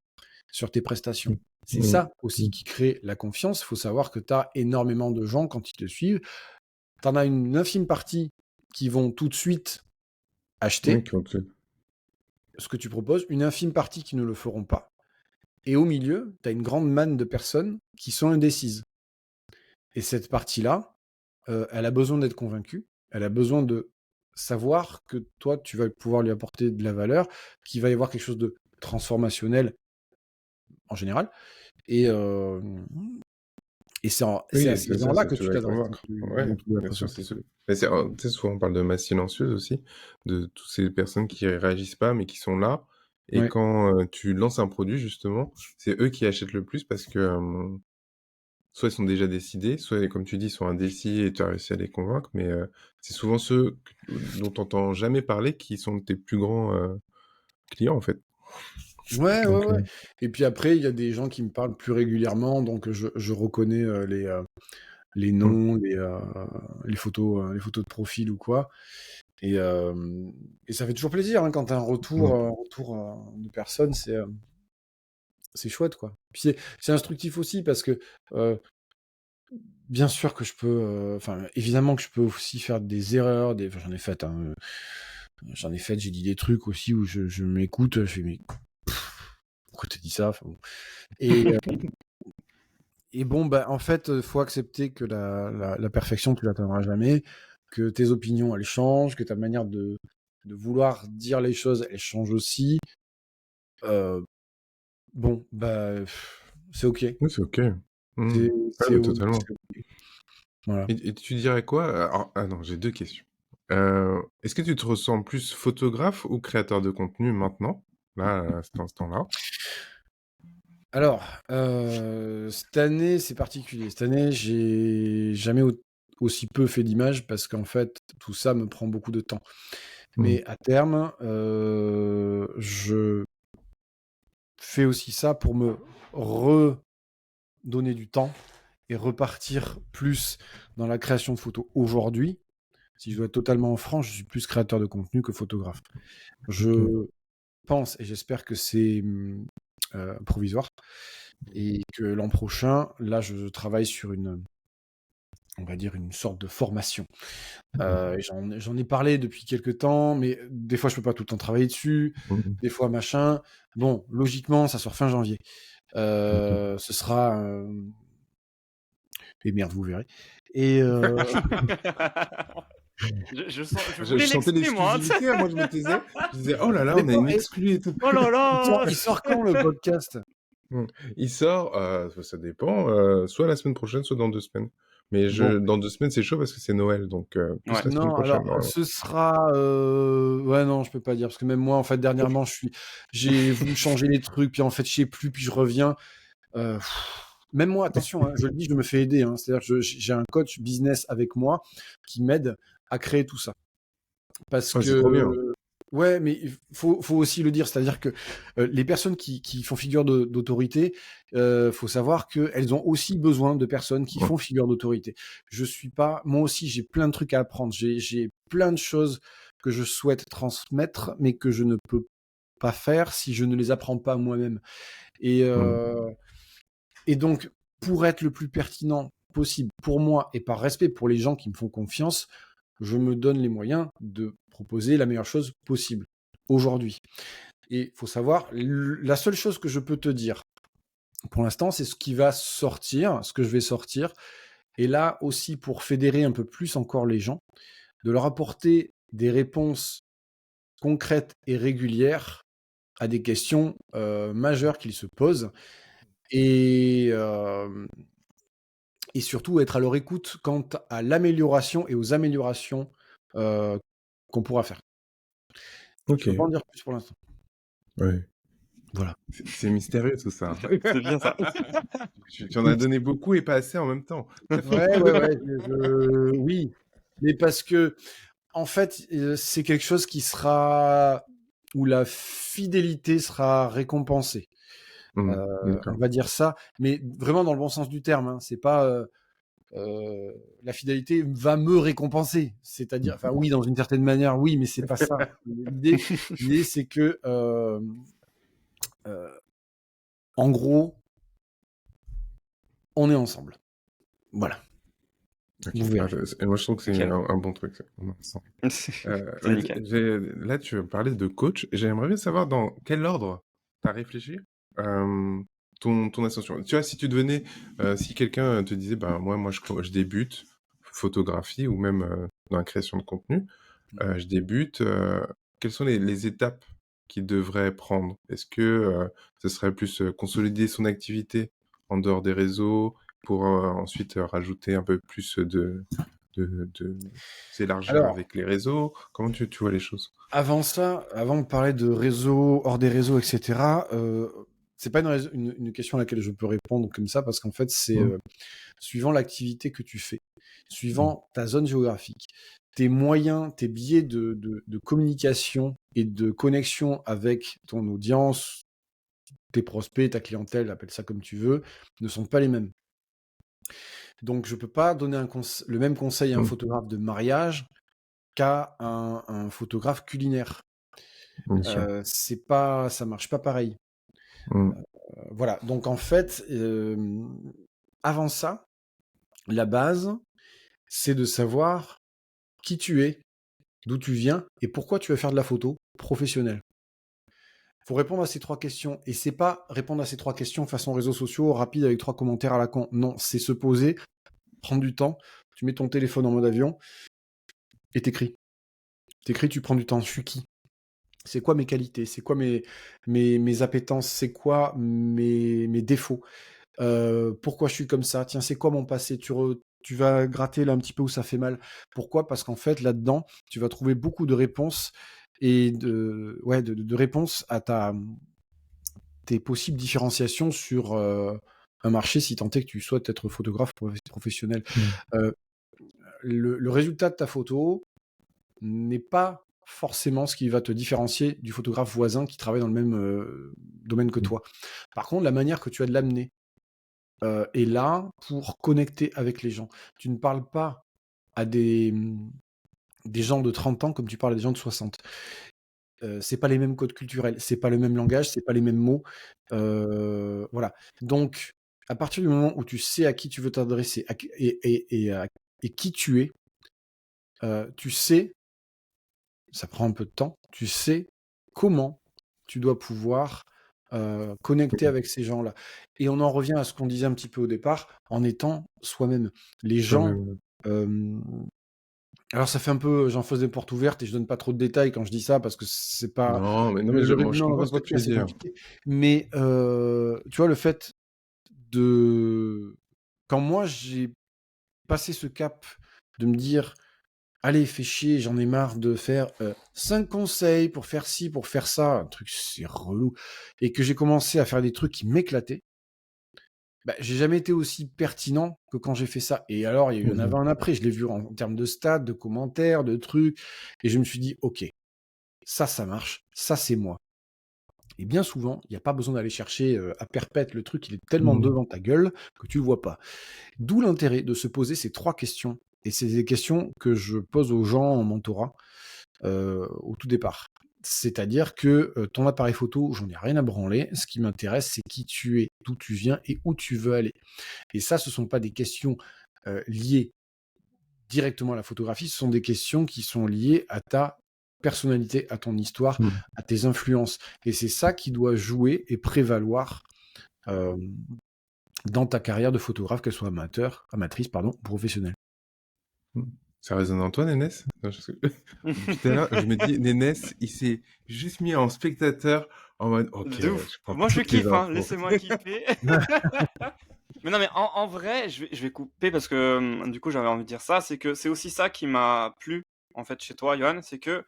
sur tes prestations. Mmh. C'est Mmh. ça aussi qui crée la confiance. Il faut savoir que tu as énormément de gens quand ils te suivent. Tu en as une infime partie qui vont tout de suite Oui, acheter quand, ce que tu proposes, une infime partie qui ne le feront pas. Et au milieu, tu as une grande manne de personnes qui sont indécises. Et cette partie-là, elle a besoin d'être convaincue. Elle a besoin de savoir que toi, tu vas pouvoir lui apporter de la valeur, qu'il va y avoir quelque chose de transformationnel en général. Et, euh, et c'est oui, à et c'est ces ça, gens-là c'est que tu tu vas les t'adresses convaincre. dont Ouais, tu dois bien être sûr, sûr. c'est sûr. Mais c'est, tu sais, souvent on parle de masse silencieuse aussi, de toutes ces personnes qui réagissent pas, mais qui sont là et Ouais. quand, tu lances un produit justement, c'est eux qui achètent le plus parce que, soit ils sont déjà décidés, soit comme tu dis, ils sont indécis et tu as réussi à les convaincre, mais, c'est souvent ceux dont tu entends jamais parler qui sont tes plus grands, clients, en fait. Ouais, ouais, Donc, ouais. Et puis après, il y a des gens qui me parlent plus régulièrement, donc je reconnais les mmh, noms, les photos de profil ou quoi. Et, euh, et ça fait toujours plaisir hein, quand tu as mmh, un retour de personnes, c'est chouette, quoi. Puis c'est instructif aussi parce que euh, bien sûr que je peux, enfin évidemment que je peux aussi faire des erreurs, enfin, j'en ai fait, hein, J'en ai fait, j'ai dit des trucs aussi où je m'écoute, je fais: «Mais pourquoi tu dit ça?» Enfin bon et bon, bah, en fait, faut accepter que la perfection, tu l'atteindras jamais, que tes opinions, elles changent, que ta manière de vouloir dire les choses, elle change aussi. Heu, bon, bah, c'est OK. Oui, c'est OK. Mmh. C'est Ouais, c'est mais o totalement. c'est OK. Voilà. Et tu dirais quoi? Alors ah non, j'ai 2 questions. Est-ce que tu te ressens plus photographe ou créateur de contenu maintenant? Là, à cet instant-là? Alors, cette année, c'est particulier. Cette année, j'ai jamais aussi peu fait d'images parce qu'en fait, tout ça me prend beaucoup de temps. Mmh. Mais à terme, je fais aussi ça pour me redonner du temps et repartir plus dans la création de photos. Aujourd'hui, si je dois être totalement franc, je suis plus créateur de contenu que photographe. OK. Je pense et j'espère que c'est, provisoire et que l'an prochain, là, je travaille sur on va dire une sorte de formation. Mmh. Et j'en ai parlé depuis quelque temps, mais des fois, je peux pas tout le temps travailler dessus, Mmh mh. des fois machin. Bon, logiquement, ça sort fin janvier. OK. Ce sera, et merde, vous verrez et Je Je voulais sentais l'exclure, moi, hein. l'exclusivité, hein, moi je me taisais. Je disais: «Oh là là, mais on a non une et exclue et tout». Oh là là! il sort quand le podcast? Mmh. Il sort, ça dépend, soit la semaine prochaine, soit dans 2 semaines. Mais Bon, dans 2 semaines, c'est chaud parce que c'est Noël, donc plus Ouais. la semaine non, prochaine, alors normalement. ce sera, ouais, non, je peux pas dire parce que même moi, en fait, dernièrement, j'ai voulu changer les trucs, puis en fait, je sais plus, puis je reviens. Heu, Même moi, attention, hein, je le dis, je me fais aider, hein. C'est-à-dire que j'ai un coach business avec moi qui m'aide à créer tout ça. Parce Ouais, c'est trop bien. que ouais, mais il faut aussi le dire, c'est-à-dire que, les personnes qui font figure d'autorité, faut savoir qu'elles ont aussi besoin de personnes qui Ouais. font figure d'autorité. Je suis pas moi aussi, j'ai plein de trucs à apprendre. J'ai plein de choses que je souhaite transmettre, mais que je ne peux pas faire si je ne les apprends pas moi-même et Mmh. donc pour être le plus pertinent possible pour moi et par respect pour les gens qui me font confiance, je me donne les moyens de proposer la meilleure chose possible aujourd'hui. Et il faut savoir, la seule chose que je peux te dire pour l'instant, c'est ce qui va sortir, ce que je vais sortir. Et là aussi, pour fédérer un peu plus encore les gens, de leur apporter des réponses concrètes et régulières à des questions majeures qu'ils se posent. Et, et surtout être à leur écoute quant à l'amélioration et aux améliorations euh, qu'on pourra faire. Je peux pas OK, en dire plus pour l'instant. ouais. Voilà. C'est mystérieux tout ça. C'est bien ça. Tu en as donné beaucoup et pas assez en même temps. Très fort. Ouais, ouais, ouais, oui, mais parce que en fait, c'est quelque chose qui sera où la fidélité sera récompensée. Mmh, On d'accord. va dire ça, mais vraiment dans le bon sens du terme, hein. C'est pas, la fidélité va me récompenser. C'est-à-dire, enfin Mmh. oui, dans une certaine manière, oui, mais c'est pas ça. L'idée, c'est que, heu, en gros, on est ensemble. Voilà, OK. vous Ah, verrez. et moi je trouve que c'est Nickel. un bon truc ça. On en sent. C'est nickel. Là, tu parlais de coach. J'aimerais bien savoir dans quel ordre tu as réfléchi ton ascension. Tu vois, si tu devenais, si quelqu'un te disait, ben moi je débute, photographie ou même dans la création de contenu, je débute, quelles sont les étapes qu'il devrait prendre? Est-ce que ce serait plus consolider son activité en dehors des réseaux pour ensuite rajouter un peu plus de s'élargir Alors, avec les réseaux? Comment tu vois les choses? avant ça, avant de parler de réseau, hors des réseaux, et cetera, c'est pas une question à laquelle je peux répondre comme ça parce qu'en fait, c'est, Mmh. suivant l'activité que tu fais, Mmh. suivant ta zone géographique, tes moyens, tes biais de communication et de connexion avec ton audience, tes prospects, ta clientèle, appelle ça comme tu veux, ne sont pas les mêmes. Donc je peux pas donner le même conseil à un Mmh. photographe de mariage qu'à un photographe culinaire. Bien sûr. C'est pas ça marche pas pareil. Mmh. Voilà, donc en fait, avant ça, la base, c'est de savoir qui tu es d'où tu viens et pourquoi tu veux faire de la photo professionnelle. Faut répondre à ces 3 questions et c'est pas répondre à ces 3 questions façon réseaux sociaux, rapide avec 3 commentaires à la con. Non, c'est se poser, prendre du temps, tu mets ton téléphone en mode avion et t'écris. T'écris, tu prends du temps. Je suis qui? C'est quoi mes qualités? C'est quoi mes appétences? C'est quoi mes défauts? Pourquoi je suis comme ça? Tiens, c'est quoi mon passé? Tu vas gratter là un petit peu où ça fait mal. Pourquoi? Parce qu'en fait, là-dedans, tu vas trouver beaucoup de réponses et de réponses à tes possibles différenciations sur un marché si tant est que tu souhaites être photographe professionnel. Mmh. Euh, le résultat de ta photo n'est pas forcément ce qui va te différencier du photographe voisin qui travaille dans le même domaine que Mmh. toi. Par contre, la manière que tu as de l'amener est là pour connecter avec les gens. Tu ne parles pas à des gens de 30 ans comme tu parles à des gens de 60. C'est pas les mêmes codes culturels, c'est pas le même langage, c'est pas les mêmes mots. Voilà. Donc, à partir du moment où tu sais à qui tu veux t'adresser et qui tu es, tu sais, ça prend un peu de temps, tu sais comment tu dois pouvoir connecter Oui, avec ces gens-là. Et on en revient à ce qu'on disait un petit peu au départ, en étant soi-même. Les gens, soi-même. euh, alors ça fait un peu, j'en fais des portes ouvertes et je donne pas trop de détails quand je dis ça parce que c'est pas Non, mais le je moi, révéler je dans comprends un ce que tu veux podcast, c'est dire. compliqué. Mais tu vois, le fait de quand moi j'ai passé ce cap de me dire: «Allez, fais chier, j'en ai marre de faire, 5 conseils pour faire ci, pour faire ça», un truc c'est relou et que j'ai commencé à faire des trucs qui m'éclataient, bah, j'ai jamais été aussi pertinent que quand j'ai fait ça et alors il y a eu un Mmh mh. avant, un après. Je l'ai vu en termes de stats, de commentaires, de trucs et je me suis dit: «OK, ça marche, ça c'est moi». Et bien souvent, il y a pas besoin d'aller chercher, à perpète, le truc il est tellement Mmh. devant ta gueule que tu le vois pas. D'où l'intérêt de se poser ces 3 questions et c'est des questions que je pose aux gens en mentorat, au tout départ. C'est-à-dire que, ton appareil photo, j'en ai rien à branler. Ce qui m'intéresse, c'est qui tu es, d'où tu viens et où tu veux aller. Et ça, ce sont pas des questions, liées directement à la photographie, ce sont des questions qui sont liées à ta personnalité, à ton histoire, Mmh. à tes influences et c'est ça qui doit jouer et prévaloir, hem, dans ta carrière de photographe, qu'elle soit amatrice pardon, ou professionnelle. Mmh. Ça résonne en toi, Nénès? Non, depuis tout à l'heure, je me dis: «Nénès, il s'est juste mis en spectateur en mode: "OK, De ouf. je prends Moi, je toutes les kiffe, hein, infos"». laissez-moi kiffer. Mais non, mais en vrai, je vais couper parce que, du coup, j'avais envie de dire ça, c'est que c'est aussi ça qui m'a plu, en fait, chez toi, Yoann, c'est que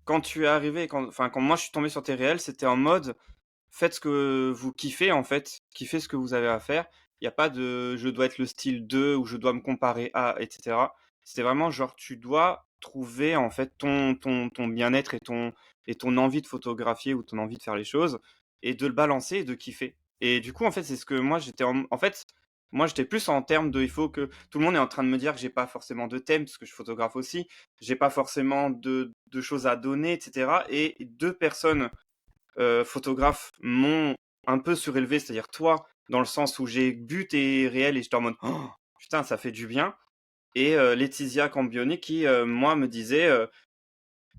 quand tu es arrivé, quand moi je suis tombé sur tes réels, c'était en mode: «Faites ce que vous kiffez, en fait, kiffez ce que vous avez à faire». Il y a pas de: «Je dois être le style de» ou «Je dois me comparer à» et cetera. C'était vraiment genre, tu dois trouver, en fait, ton bien-être et ton envie de photographier ou ton envie de faire les choses et de le balancer et de kiffer. Et du coup, en fait, c'est ce que moi j'étais en fait, moi j'étais plus en termes de il faut que tout le monde est en train de me dire que j'ai pas forcément de thème, parce que je suis photographe aussi, j'ai pas forcément de choses à donner et cetera et 2 personnes photographes m'ont un peu surélevé, c'est-à-dire toi, dans le sens où j'ai vu tes réels et j'étais en mode: «Oh, putain, ça fait du bien» et Laetitia Cambione qui, moi, me disait,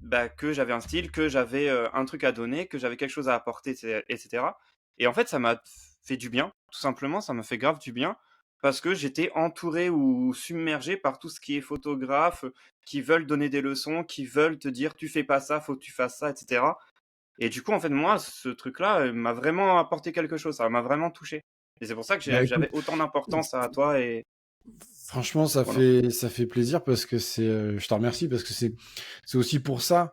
bah, que j'avais un style, que j'avais, un truc à donner, que j'avais quelque chose à apporter et cetera et en fait, ça m'a fait du bien, tout simplement, ça m'a fait grave du bien parce que j'étais entouré ou submergé par tout ce qui est photographe, qui veulent donner des leçons, qui veulent te dire: «Tu fais pas ça, faut que tu fasses ça» et cetera et du coup, en fait, moi, ce truc-là, m'a vraiment apporté quelque chose, ça m'a vraiment touché et c'est pour ça que Bah, écoute, j'avais autant d'importance à toi et franchement, voilà. ça fait plaisir parce que je te remercie parce que c'est aussi pour ça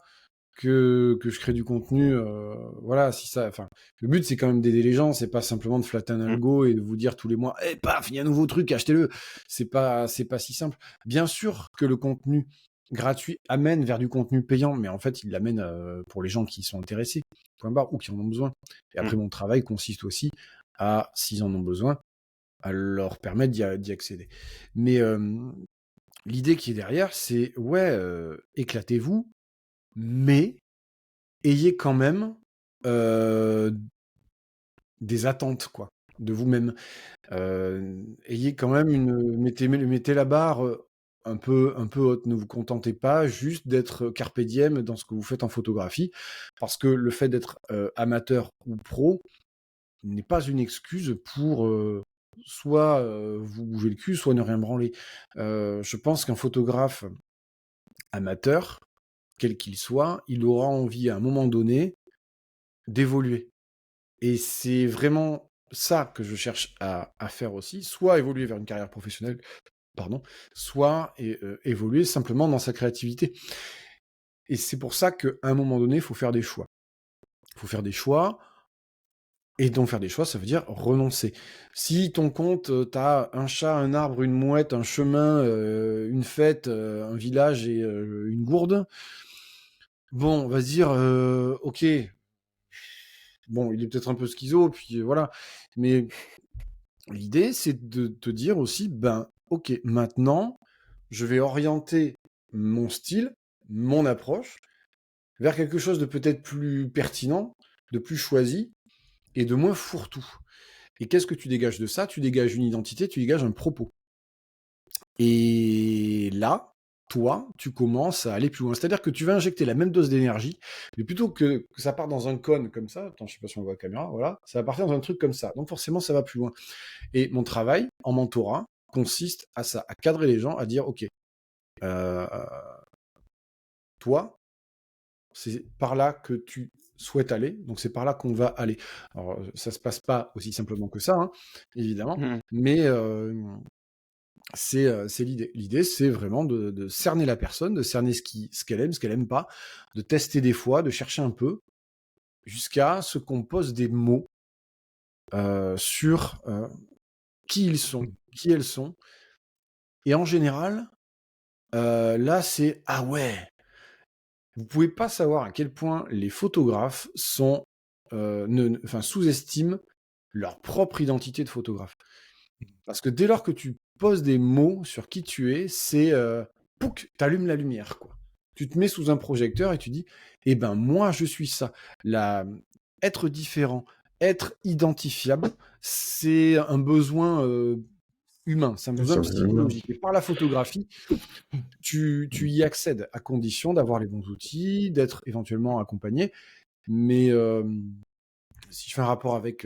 que je crée du contenu, voilà, si ça enfin, le but, c'est quand même d'aider les gens, c'est pas simplement de flatter un Mmh, algo et de vous dire tous les mois: «Eh paf, il y a un nouveau truc, achetez-le». C'est pas si simple. Bien sûr que le contenu gratuit amène vers du contenu payant, mais en fait, il l'amène, pour les gens qui sont intéressés, point barre, ou qui en ont besoin. Et mmh, après, mon travail consiste aussi à, s'ils en ont besoin, à leur permettre d'y accéder. Mais, l'idée qui est derrière, c'est ouais, éclatez-vous, mais ayez quand même, heu, des attentes quoi, de vous-même. Ayez quand même mettez la barre, un peu haute. Ne vous contentez pas juste d'être carpe diem dans ce que vous faites en photographie, parce que le fait d'être amateur ou pro n'est pas une excuse pour soit vous bouger le cul, soit ne rien branler. Je pense qu'un photographe amateur, quel qu'il soit, il aura envie à un moment donné d'évoluer. Et c'est vraiment ça que je cherche à faire aussi, soit évoluer vers une carrière professionnelle, pardon, soit évoluer simplement dans sa créativité. Et c'est pour ça qu'à un moment donné, il faut faire des choix. Il faut faire des choix, et donc faire des choix, ça veut dire renoncer. Si ton compte, t'as un chat, un arbre, une mouette, un chemin, une fête, un village et une gourde, bon, on va se dire, ok, bon, il est peut-être un peu schizo, puis voilà. Mais l'idée, c'est de te dire aussi, ben, ok, maintenant, je vais orienter mon style, mon approche, vers quelque chose de peut-être plus pertinent, de plus choisi et de moins fourre-tout. Et qu'est-ce que tu dégages de ça? Tu dégages une identité, tu dégages un propos. Et là, toi, tu commences à aller plus loin. C'est-à-dire que tu vas injecter la même dose d'énergie, mais plutôt que ça part dans un cône comme ça, attends, je sais pas si on voit la caméra, voilà, ça va partir dans un truc comme ça. Donc forcément, ça va plus loin. Et mon travail en mentorat consiste à ça, à cadrer les gens, à dire, ok, euh, toi, c'est par là que tu souhaites aller, donc c'est par là qu'on va aller. Alors, ça se passe pas aussi simplement que ça, hein, évidemment, Mmh. mais c'est l'idée. L'idée, c'est vraiment de cerner la personne, de cerner ce qu'elle aime, ce qu'elle aime pas, de tester des fois, de chercher un peu, jusqu'à ce qu'on pose des mots sur qui ils sont, qui elles sont. Et en général, là, c'est ah ouais, vous pouvez pas savoir à quel point les photographes sont enfin sous-estiment leur propre identité de photographe. Parce que dès lors que tu poses des mots sur qui tu es, c'est pouc, t'allumes la lumière, quoi. Tu te mets sous un projecteur et tu dis, eh ben moi je suis ça. La... Être différent, être identifiable, c'est un besoin humain, c'est un Ouais, besoin c'est vraiment... psychologique. Et par la photographie, tu y accèdes à condition d'avoir les bons outils, d'être éventuellement accompagné. Mais si je fais un rapport avec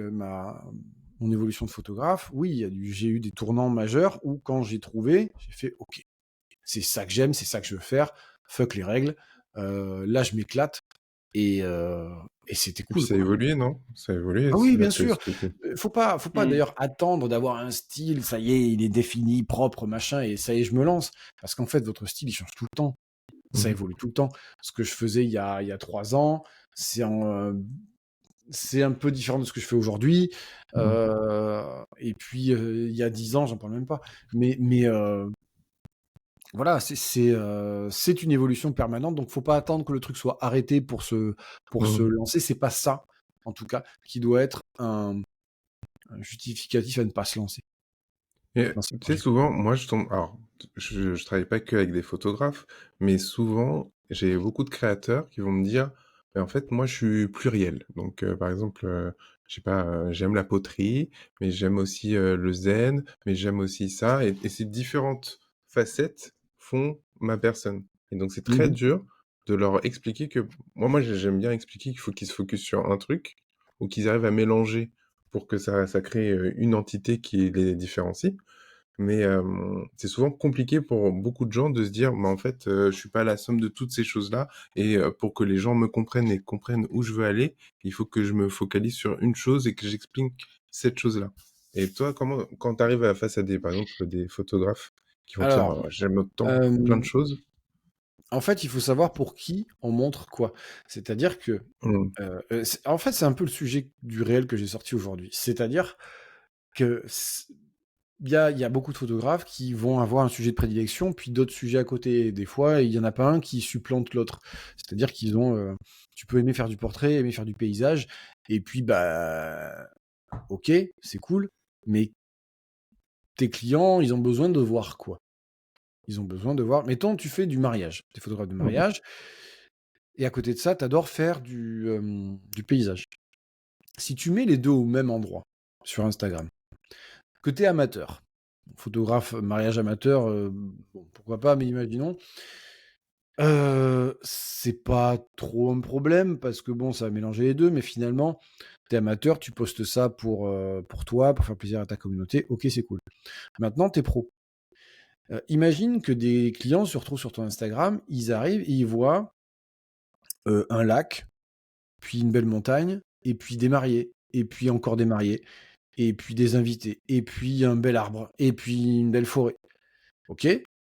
mon évolution de photographe, oui, j'ai eu des tournants majeurs où quand j'ai trouvé, j'ai fait OK, c'est ça que j'aime, c'est ça que je veux faire, fuck les règles, là je m'éclate et, euh, et c'était Et puis cool ça a quoi. évolué, non? Ça a évolué, Ah oui, là, bien t'as sûr. expliqué. Faut pas Mmh. d'ailleurs attendre d'avoir un style, ça y est, il est défini, propre, machin, et ça y est, je me lance. Parce qu'en fait, votre style, il change tout le temps. Ça Mhm. évolue tout le temps. Ce que je faisais il y a 3 ans, c'est c'est un peu différent de ce que je fais aujourd'hui. Mhm. Et puis, il y a 10 ans, j'en parle même pas. Mais voilà, c'est une évolution permanente, donc faut pas attendre que le truc soit arrêté pour se Mhm. lancer. C'est pas ça, en tout cas, qui doit être un justificatif à ne pas se lancer. Et Lancer un tu sais, projet. souvent, moi, je tombe. Alors, je travaille pas que avec des photographes, mais souvent, j'ai beaucoup de créateurs qui vont me dire, mais en fait, moi, je suis pluriel. Donc, par exemple, je sais pas, j'aime la poterie, mais j'aime aussi le zen, mais j'aime aussi ça. Et ces différentes facettes font ma personne. Et donc, c'est très Mhm. dur de leur expliquer que. Moi, j'aime bien expliquer qu'il faut qu'ils se focus sur un truc ou qu'ils arrivent à mélanger pour que ça crée une entité qui les différencie. Mais c'est souvent compliqué pour beaucoup de gens de se dire, mais en fait, je suis pas la somme de toutes ces choses-là. Et pour que les gens me comprennent et comprennent où je veux aller, il faut que je me focalise sur une chose et que j'explique cette chose-là. Et toi, comment, quand tu arrives face à des, par exemple, des photographes qui vont te dire, Alors, oh, j'aime autant plein de euh, choses. en fait, il faut savoir pour qui on montre quoi. C'est-à-dire que, Mm. en fait, c'est un peu le sujet du réel que j'ai sorti aujourd'hui. C'est-à-dire que il y a beaucoup de photographes qui vont avoir un sujet de prédilection, puis d'autres sujets à côté. Des fois, il y en a pas un qui supplante l'autre. C'est-à-dire qu'ils ont, tu peux aimer faire du portrait, aimer faire du paysage, et puis bah, ok, c'est cool, mais tes clients, ils ont besoin de voir quoi. Ils ont besoin de voir. Mettons, tu fais du mariage, t'es photographe de Mhm. mariage, et à côté de ça, t'adores faire du paysage. Si tu mets les deux au même endroit sur Instagram, que t'es amateur, photographe mariage amateur, bon, pourquoi pas, mais imaginons. C'est pas trop un problème parce que bon, ça va mélanger les deux, mais finalement, t'es amateur, tu postes ça pour toi, pour faire plaisir à ta communauté. Ok, c'est cool. Maintenant, t'es pro. Imagine que des clients se retrouvent sur ton Instagram, ils arrivent et ils voient un lac, puis une belle montagne, et puis des mariés, et puis encore des mariés, et puis des invités, et puis un bel arbre, et puis une belle forêt. Ok,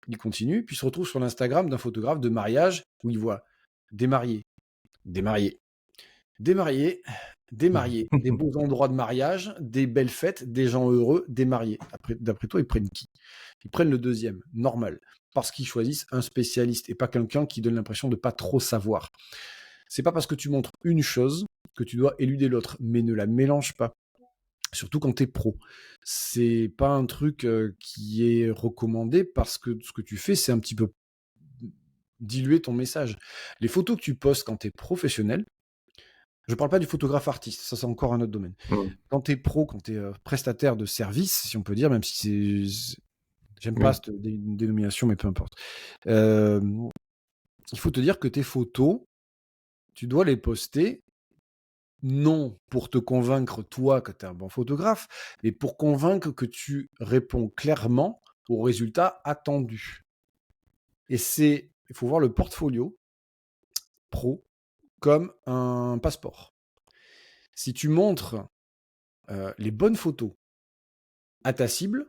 il continue, puis se retrouve sur l'Instagram d'un photographe de mariage où il voit des mariés, des mariés, des mariés, des mariés, des beaux endroits de mariage, des belles fêtes, des gens heureux, des mariés. D'après toi, ils prennent qui? Ils prennent le deuxième, normal, parce qu'ils choisissent un spécialiste et pas quelqu'un qui donne l'impression de pas trop savoir. C'est pas parce que tu montres une chose que tu dois éluder l'autre, mais ne la mélange pas. Surtout quand tu es pro. C'est pas un truc qui est recommandé parce que ce que tu fais, c'est un petit peu diluer ton message. Les photos que tu postes quand tu es professionnel, je parle pas du photographe artiste, ça c'est encore un autre domaine. Quand tu es pro, quand tu es prestataire de service, si on peut dire, même si c'est... J'aime pas cette dénomination, mais peu importe. Il faut te dire que tes photos, tu dois les poster non pour te convaincre, toi, que tu es un bon photographe, mais pour convaincre que tu réponds clairement aux résultats attendus. Et il faut voir le portfolio pro comme un passeport. Si tu montres les bonnes photos à ta cible,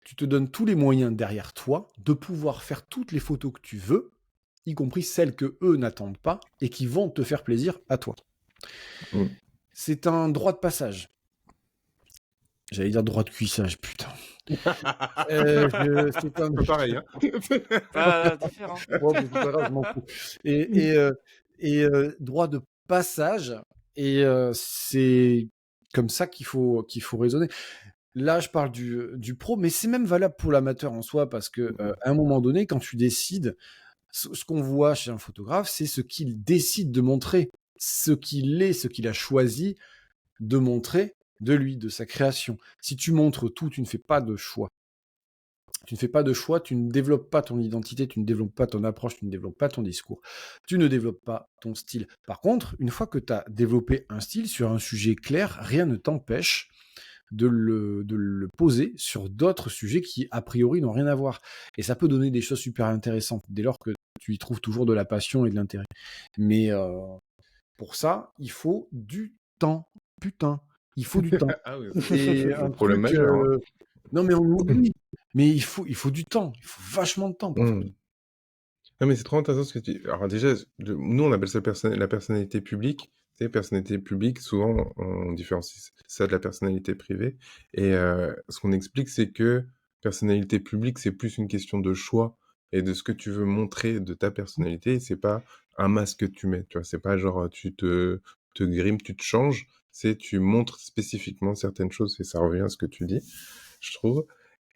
tu te donnes tous les moyens derrière toi de pouvoir faire toutes les photos que tu veux, y compris celles que eux n'attendent pas et qui vont te faire plaisir à toi. C'est un droit de passage. J'allais dire droit de cuissage, putain. C'est un peu pareil, hein. Pas différent. Bon, mais c'est pas grave, je m'en fous. Droit de passage, et c'est comme ça qu'il faut raisonner. Là, je parle du pro, mais c'est même valable pour l'amateur en soi, parce que à un moment donné, quand tu décides, ce qu'on voit chez un photographe, c'est ce qu'il décide de montrer, ce qu'il est, ce qu'il a choisi de montrer de lui, de sa création. Si tu montres tout, tu ne fais pas de choix. Tu ne fais pas de choix, tu ne développes pas ton identité, tu ne développes pas ton approche, tu ne développes pas ton discours, tu ne développes pas ton style. Par contre, une fois que tu as développé un style sur un sujet clair, rien ne t'empêche de le poser sur d'autres sujets qui, a priori, n'ont rien à voir. Et ça peut donner des choses super intéressantes, dès lors que tu y trouves toujours de la passion et de l'intérêt. Mais pour ça, il faut du temps. Putain, il faut du temps. Ah oui, C'est un problème truc... majeur. Hein. Non, mais on oublie. Mais il faut du temps. Il faut vachement de temps pour faire. Non, mais c'est trop intéressant ce que tu dis. Alors déjà, nous, on appelle ça la personnalité publique. Tu sais, personnalité publique, souvent, on différencie ça de la personnalité privée. Et ce qu'on explique, c'est que personnalité publique, c'est plus une question de choix et de ce que tu veux montrer de ta personnalité. Et c'est pas un masque que tu mets, tu vois. C'est pas genre, tu te grimes, tu te changes. C'est tu montres spécifiquement certaines choses. Et ça revient à ce que tu dis, je trouve.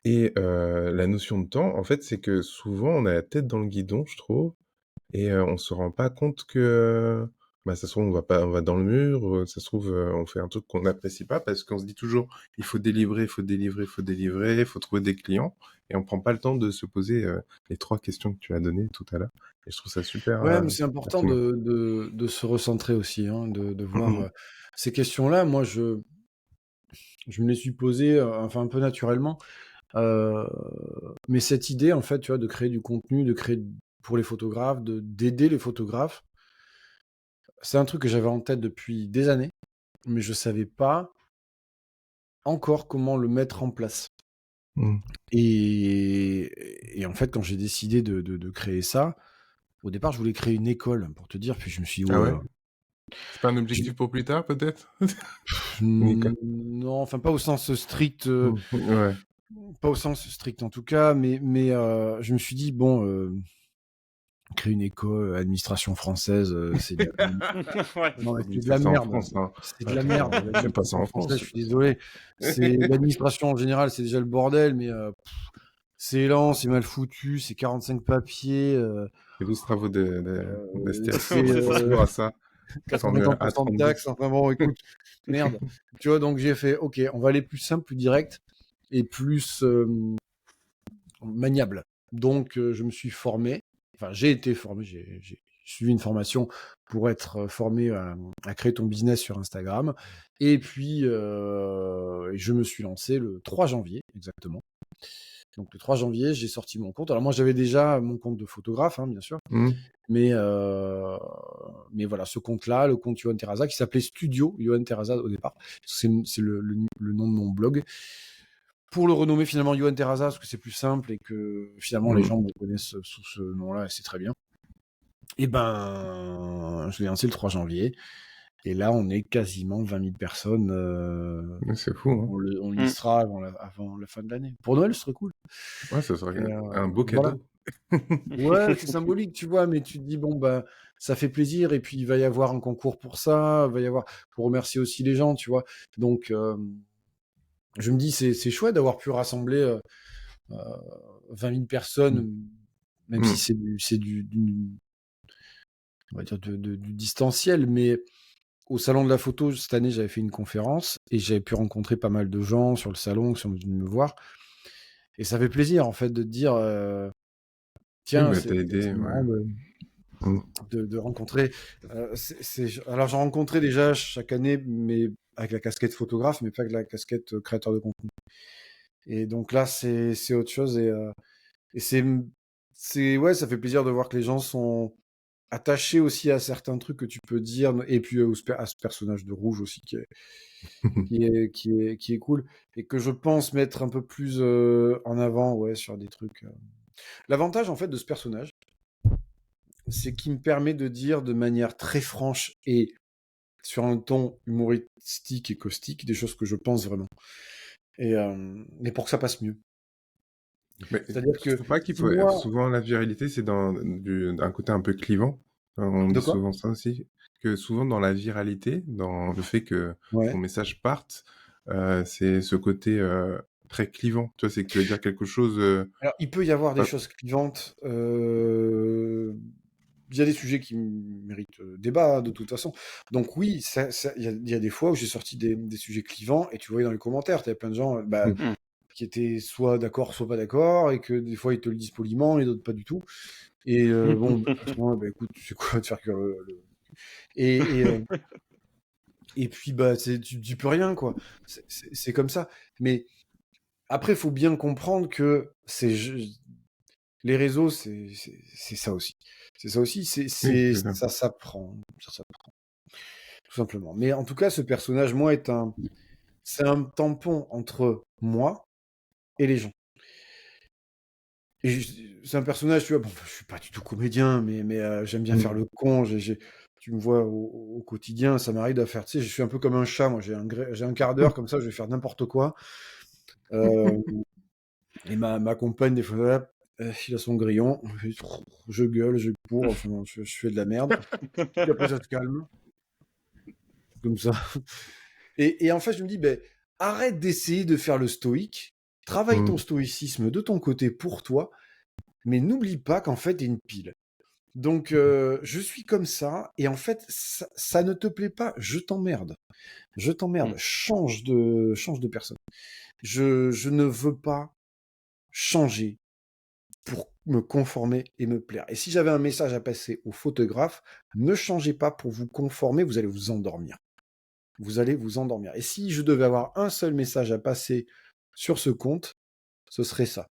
Et la notion de temps, en fait, c'est que souvent, on a la tête dans le guidon, je trouve, et on se rend pas compte que, bah, ça se trouve, on va dans le mur, ça se trouve, on fait un truc qu'on n'apprécie pas parce qu'on se dit toujours, il faut délivrer, il faut délivrer, il faut délivrer, il faut trouver des clients, et on prend pas le temps de se poser les 3 questions que tu as données tout à l'heure. Et je trouve ça super. Ouais, mais c'est important de se recentrer aussi, hein, de voir ces questions-là. Moi, je me les suis posées, enfin un peu naturellement. Mais cette idée, en fait, tu vois, de créer du contenu, de créer pour les photographes, d'aider les photographes, c'est un truc que j'avais en tête depuis des années, mais je savais pas encore comment le mettre en place. Et en fait, quand j'ai décidé de créer ça, au départ, je voulais créer une école, pour te dire, puis je me suis dit, Ah ouais. C'est pas un objectif pour plus tard, peut-être? Non, enfin pas au sens strict. Ouais. Pas au sens strict en tout cas, mais je me suis dit, bon, créer une école, administration française, c'est de la, Ouais. non, mais c'est de la merde. France, hein. C'est de la merde. C'est pas ça en France. Je suis désolé. C'est l'administration en général, c'est déjà le bordel, mais c'est lent, c'est mal foutu, c'est 45 papiers. Les 12 travaux de c'est STF. À ça. 80% de taxes. Enfin bon, écoute, merde. Tu vois, donc j'ai fait, ok, on va aller plus simple, plus direct. et plus maniable. Donc, je me suis formé, enfin, j'ai été formé, j'ai suivi une formation pour être formé à créer ton business sur Instagram. Et puis, je me suis lancé le 3 janvier, exactement. Donc, le 3 janvier, j'ai sorti mon compte. Alors, moi, j'avais déjà mon compte de photographe, hein, bien sûr. Mmh. Mais voilà, ce compte-là, le compte Yohan Terraza, qui s'appelait Studio Yohan Terraza au départ. C'est le nom de mon blog. Pour le renommer finalement Yohan Terraza, parce que c'est plus simple et que finalement les Mmh. gens me connaissent sous ce nom-là, et c'est très bien. Et ben, je l'ai lancé le 3 janvier. Et là, on est quasiment 20 000 personnes. C'est fou, hein. On y sera avant la fin de l'année. Pour Noël, ce serait cool. Ouais, ça serait Et, un beau voilà. cadeau. Ouais, c'est symbolique, tu vois, mais tu te dis, bon, bah, ça fait plaisir, et puis il va y avoir un concours pour ça, il va y avoir, pour remercier aussi les gens, tu vois. Donc, je me dis, c'est chouette d'avoir pu rassembler 20 000 personnes, même si Mmh. c'est on va dire du distanciel, mais au salon de la photo, cette année, j'avais fait une conférence, et j'avais pu rencontrer pas mal de gens sur le salon qui sont venus me voir. Et ça fait plaisir, en fait, de te dire, Oui, tiens, bah, c'est tu aidé, marrant ouais. Mmh. de rencontrer. Alors, j'en rencontrais déjà chaque année, mais avec la casquette photographe, mais pas avec la casquette créateur de contenu. Et donc là, c'est autre chose. Et ouais, ça fait plaisir de voir que les gens sont attachés aussi à certains trucs que tu peux dire. Et puis à ce personnage de rouge aussi qui est cool. Et que je pense mettre un peu plus en avant, ouais, sur des trucs. L'avantage, en fait, de ce personnage, c'est qu'il me permet de dire de manière très franche et sur un ton humoristique et caustique des choses que je pense vraiment. Mais pour que ça passe mieux. Mais C'est-à-dire tu que trouves pas qu'il si faut moi... souvent la virilité, c'est d'un côté un peu clivant? On De dit quoi? souvent ça aussi, que souvent dans la viralité, dans le fait que ton Ouais. message parte, c'est ce côté, très clivant. Tu vois, c'est que tu vas dire quelque chose, Alors, il peut y avoir des pas choses clivantes. Il y a des sujets qui méritent débat, de toute façon. Donc oui, il y a des fois où j'ai sorti des sujets clivants, et tu voyais dans les commentaires, tu avais plein de gens mmh, qui étaient soit d'accord, soit pas d'accord, et que des fois ils te le disent poliment et d'autres pas du tout. Et bon, franchement, bah, écoute, tu sais quoi, de faire que Et, et, euh, et puis, bah, tu peux rien, quoi. C'est comme ça. Mais après, il faut bien comprendre que les réseaux, c'est ça aussi. C'est ça aussi, oui, c'est ça. ça s'apprend. Ça s'apprend, tout simplement. Mais en tout cas, ce personnage, moi, c'est un tampon entre moi et les gens. Et c'est un personnage, tu vois, bon, je suis pas du tout comédien, mais j'aime bien faire Mmh. le con. Tu me vois au quotidien, ça m'arrive de faire, tu sais, je suis un peu comme un chat, moi, j'ai un quart d'heure, comme ça, je vais faire n'importe quoi. Euh, et ma compagne, des fois, hop, il a son grillon, je gueule, je cours, enfin, je fais de la merde. Puis après, ça se calme, comme ça. Et en fait, je me dis, ben, arrête d'essayer de faire le stoïque, travaille ton Mmh. stoïcisme de ton côté pour toi, mais n'oublie pas qu'en fait, t'es une pile. Donc, je suis comme ça, et en fait, ça ne te plaît pas, je t'emmerde. Je t'emmerde. Change de personne. Je ne veux pas changer pour me conformer et me plaire. Et si j'avais un message à passer aux photographes, ne changez pas pour vous conformer, vous allez vous endormir. Vous allez vous endormir. Et si je devais avoir un seul message à passer sur ce compte, ce serait ça.